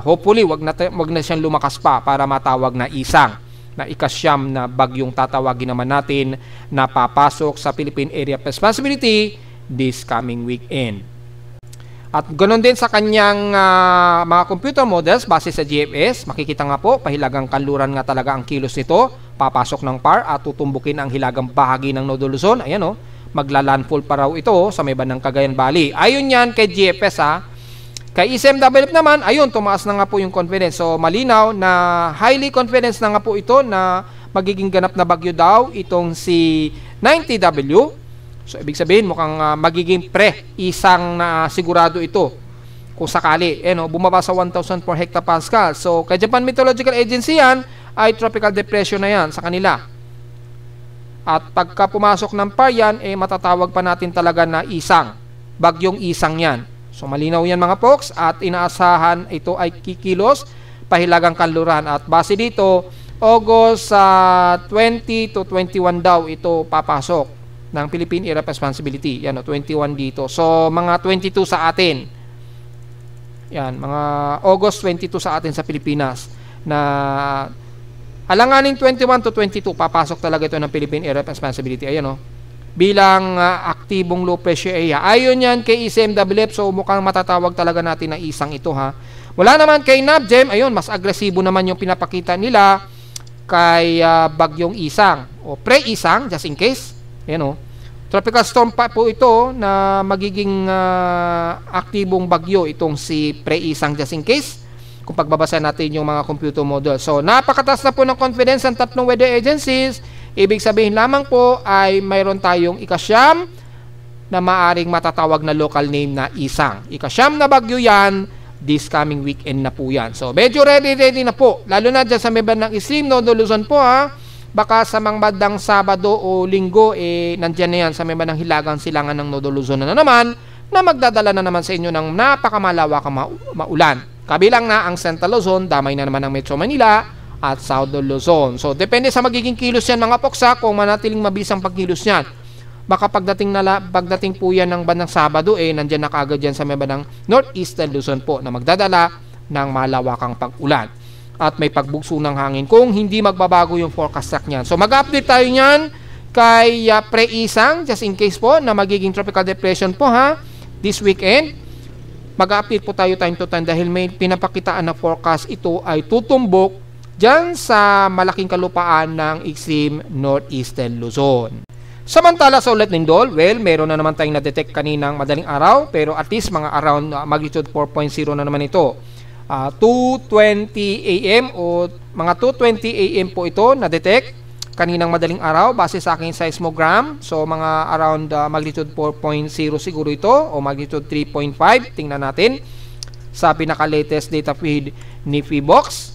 hopefully wag na siyang lumakas pa para matawag na isang na ikasyam na bagyong tatawagin naman natin na papasok sa Philippine Area of Responsibility this coming weekend. At ganoon din sa kanyang mga computer models base sa GFS, makikita nga po pahilagang kanluran nga talaga ang kilos nito, papasok ng PAR at tutumbukin ang hilagang bahagi ng Nodo Luzon. Ayan o, maglalandfall pa raw ito sa may bandang Cagayan Valley. Ayon yan kay GFS ha. Kay ICMWF naman, ayun, tumaas na nga po yung confidence. So, malinaw na highly confidence na nga po ito na magiging ganap na bagyo daw itong si 90W. So, ibig sabihin, mukhang magiging isang na sigurado ito kung sakali. Bumaba sa 1,000 per hectopascal. So, kay Japan Meteorological Agency yan, ay tropical depression na yan sa kanila. At pagka pumasok ng PAR yan, matatawag pa natin talaga na isang. Bagyong isang yan. So malinaw yan mga folks at inaasahan ito ay kikilos pahilagang kanluran at base dito August 20 to 21 daw ito papasok ng Philippine Area of Responsibility. Yan 21 dito. So mga 22 sa atin. Yan, mga August 22 sa atin sa Pilipinas na alanganing 21 to 22 papasok talaga ito ng Philippine Area of Responsibility. Ayan bilang aktibong low pressure area. Ayon yan kay ICMWF, so mukhang matatawag talaga natin na isang ito ha. Wala naman kay NAVGEM, ayun, mas agresibo naman yung pinapakita nila kay bagyong isang o pre-isang, just in case. Ayan tropical storm pa po ito na magiging aktibong bagyo itong si pre-isang, just in case. Kung pagbabasa natin yung mga computer model. So, napakataas na po ng confidence ng tatlong weather agencies. Ibig sabihin lamang po ay mayroon tayong ikasyam na maaring matatawag na local name na isang. Ikasyam na bagyo yan, this coming weekend na po yan. So, medyo ready na po. Lalo na dyan sa may bandang extreme, Nodo Luzon po ha. Baka sa mga bandang Sabado o Linggo, nandyan na yan sa may bandang hilagang silangan ng Nodo Luzon na naman, na magdadala na naman sa inyo ng napakamalawakang maulan. Kabilang na ang Central Luzon, damay na naman ang Metro Manila, at Southern Luzon. So, depende sa magiging kilos yan mga poksa kung manatiling mabilis ang pagkilos yan. Baka pagdating po yan ng bandang Sabado, nandyan na kaagad yan sa may bandang Northeastern Luzon po na magdadala ng malawakang pag-ulan. At may pagbugso ng hangin kung hindi magbabago yung forecast track niyan. So, mag-update tayo niyan kay pre-isang, just in case po na magiging tropical depression po ha, this weekend. Mag-update po tayo time to time dahil may pinapakitaan na forecast ito ay tutumbok dyan sa malaking kalupaan ng extreme Northeastern Luzon. Samantala sa ulat Lindol, well, meron na naman tayong na-detect kaninang madaling araw, pero at least mga around magnitude 4.0 na naman ito. 2:20 AM o mga 2:20 AM po ito na-detect kaninang madaling araw base sa aking seismogram. So mga around magnitude 4.0 siguro ito o magnitude 3.5. Tingnan natin sa pinaka-latest data feed ni PHIVOX.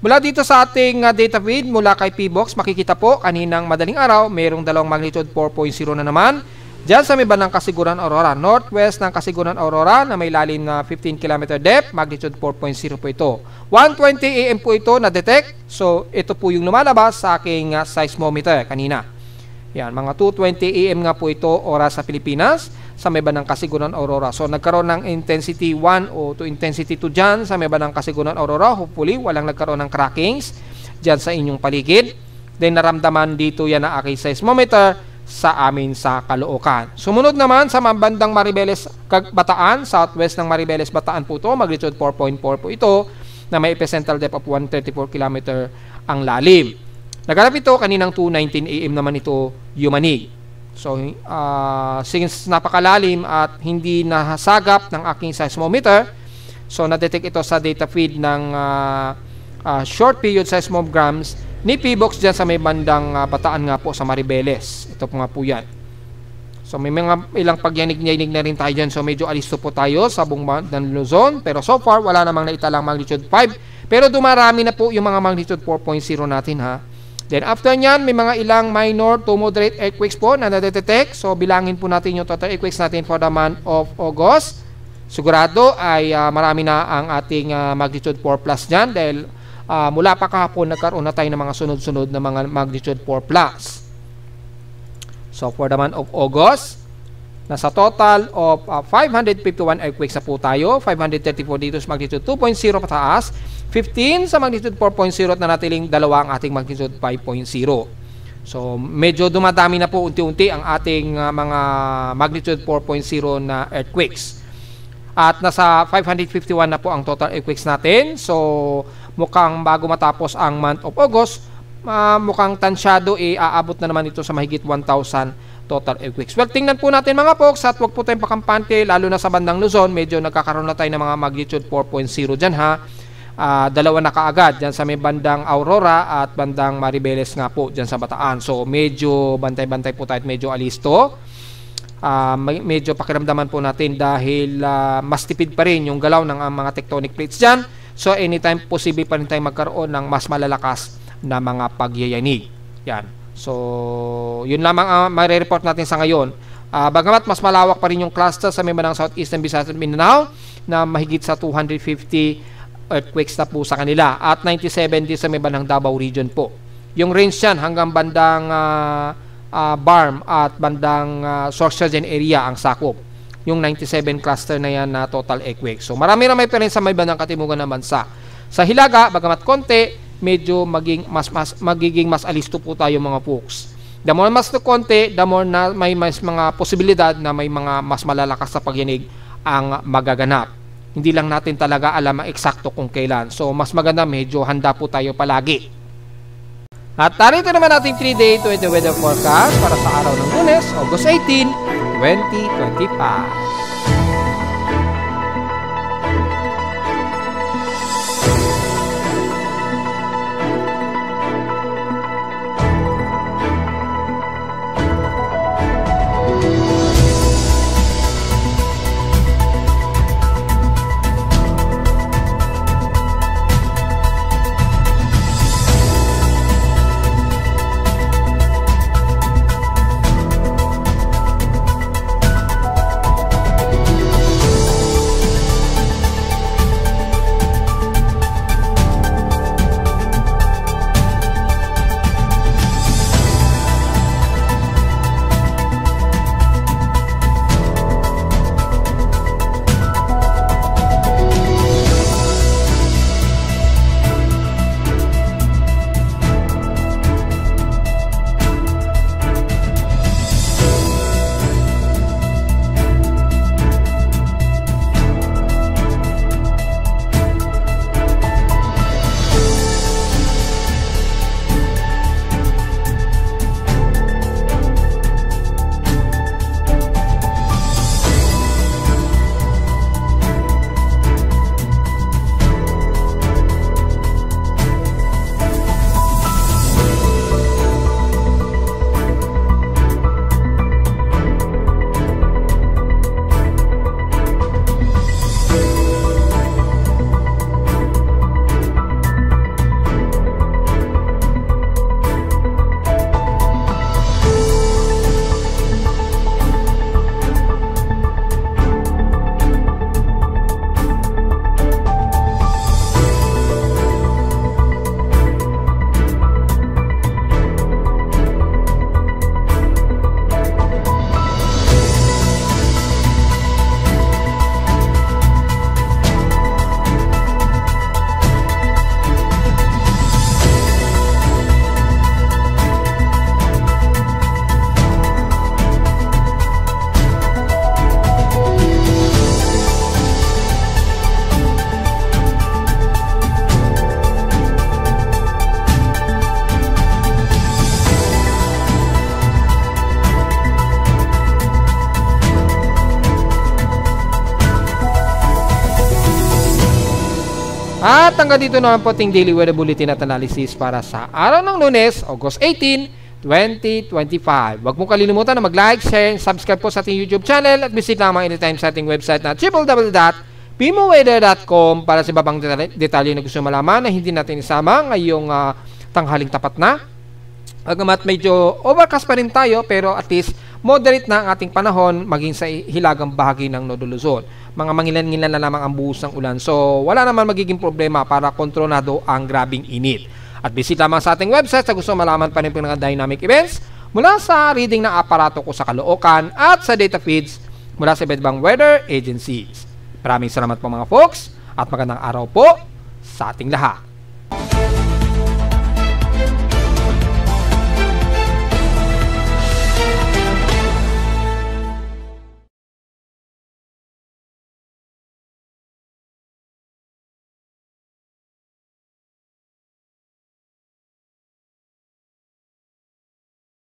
Mula dito sa ating data feed, mula kay PHIVOX, makikita po kaninang madaling araw, mayroong dalawang magnitude 4.0 na naman. Diyan sa may bandang Kasiguran Aurora, northwest ng Kasiguran Aurora na may lalim na 15 km depth, magnitude 4.0 po ito. 1:20 AM po ito na-detect. So, ito po yung lumalabas sa aking seismometer kanina. Yan, mga 2:20 AM nga po ito, oras sa Pilipinas, sa may bandang Kasiguran Aurora. So, nagkaroon ng intensity 1 o to intensity 2 dyan sa may bandang Kasiguran Aurora. Hopefully, walang nagkaroon ng crackings dyan sa inyong paligid. Then, naramdaman dito yan na aking seismometer sa amin sa Caloocan. Sumunod naman sa bandang Maribeles, Bataan, southwest ng Maribeles, Bataan po ito, magnitude 4.4 po ito, na may epicentral depth of 134 km ang lalim. Naganap ito kaninang 2:19 AM naman ito yumanig. So, since napakalalim at hindi nasagap ng aking seismometer, so na-detect ito sa data feed ng short period seismograms ni PHIVOX dyan sa may bandang Bataan nga po sa Maribeles. Ito po nga po yan. So may mga ilang pagyanig-yanig na rin tayo dyan. So medyo alisto po tayo sa buong bandang Luzon. Pero so far wala namang naitalang magnitude 5. Pero dumarami na po yung mga magnitude 4.0 natin ha. Then after nyan, may mga ilang minor to moderate earthquakes po na nadetect. So bilangin po natin yung total earthquakes natin for the month of August. Sigurado ay marami na ang ating magnitude 4 plus dyan dahil mula pa kahapon nagkaroon na tayo ng mga sunod-sunod na mga magnitude 4 plus. So for the month of August, nasa total of 551 earthquakes na po tayo. 534 dito sa magnitude 2.0 pataas, 15 sa magnitude 4.0 at nanatiling dalawa ang ating magnitude 5.0. So medyo dumadami na po unti-unti ang ating mga magnitude 4.0 na earthquakes. At nasa 551 na po ang total earthquakes natin. So mukhang bago matapos ang month of August, mukhang tansyado aabot na naman ito sa mahigit 1,000 total earthquakes. Well, tingnan po natin mga folks at huwag po tayong pakampante, lalo na sa bandang Luzon, medyo nagkakaroon na tayo ng mga magnitude 4.0 dyan ha. Dalawa na kaagad dyan sa may bandang Aurora at bandang Maribeles nga po dyan sa Bataan. So medyo bantay-bantay po tayo at medyo alisto. Medyo pakiramdaman po natin dahil mas tipid pa rin yung galaw ng mga tectonic plates dyan. So anytime posible pa rin tayo magkaroon ng mas malalakas na mga pagyayanig. Yan. So yun lamang ang mai-report natin sa ngayon. Bagamat mas malawak pa rin yung cluster sa may bandang Southeastern Visayas at Mindanao na mahigit sa 250 earthquakes na po sa kanila at 97 din sa may bandang Davao region po. Yung range yan hanggang bandang Barm at bandang Sorsogen area ang sakop. Yung 97 cluster na yan na total earthquake. So marami-ramay pa rin sa may bandang katimugan ng bansa. Sa Hilaga, bagamat konti, medyo magiging mas alisto po tayo mga folks. The more mas konti, the more na may mas mga posibilidad na may mga mas malalakas sa pagyanig ang magaganap. Hindi lang natin talaga alam ang eksakto kung kailan. So mas maganda medyo handa po tayo palagi. At narito naman ating 3-day 20 weather forecast para sa araw ng Lunes, August 18, 2025. At hanggang dito naman po ating daily weather bulletin at analysis para sa araw ng Lunes, August 18, 2025. Huwag mong kalilimutan na mag-like, share, and subscribe po sa ating YouTube channel at visit lamang anytime sa ating website na www.pimoweather.com para sa ibang detalye na gusto malaman na hindi natin isama ngayong tanghaling tapat na. Bagamat medyo overcast pa rin tayo, pero at least moderate na ang ating panahon maging sa hilagang bahagi ng Nodo Luzon. Mga mangilan-ngilan na lamang ang buhos ng ulan. So wala naman magiging problema para kontrolado ang grabing init. At visit lamang sa ating website sa gusto malaman pa rin ng dynamic events mula sa reading ng aparato ko sa Caloocan at sa data feeds mula sa iba't ibang weather agencies. Maraming salamat po mga folks at magandang araw po sa ating lahat.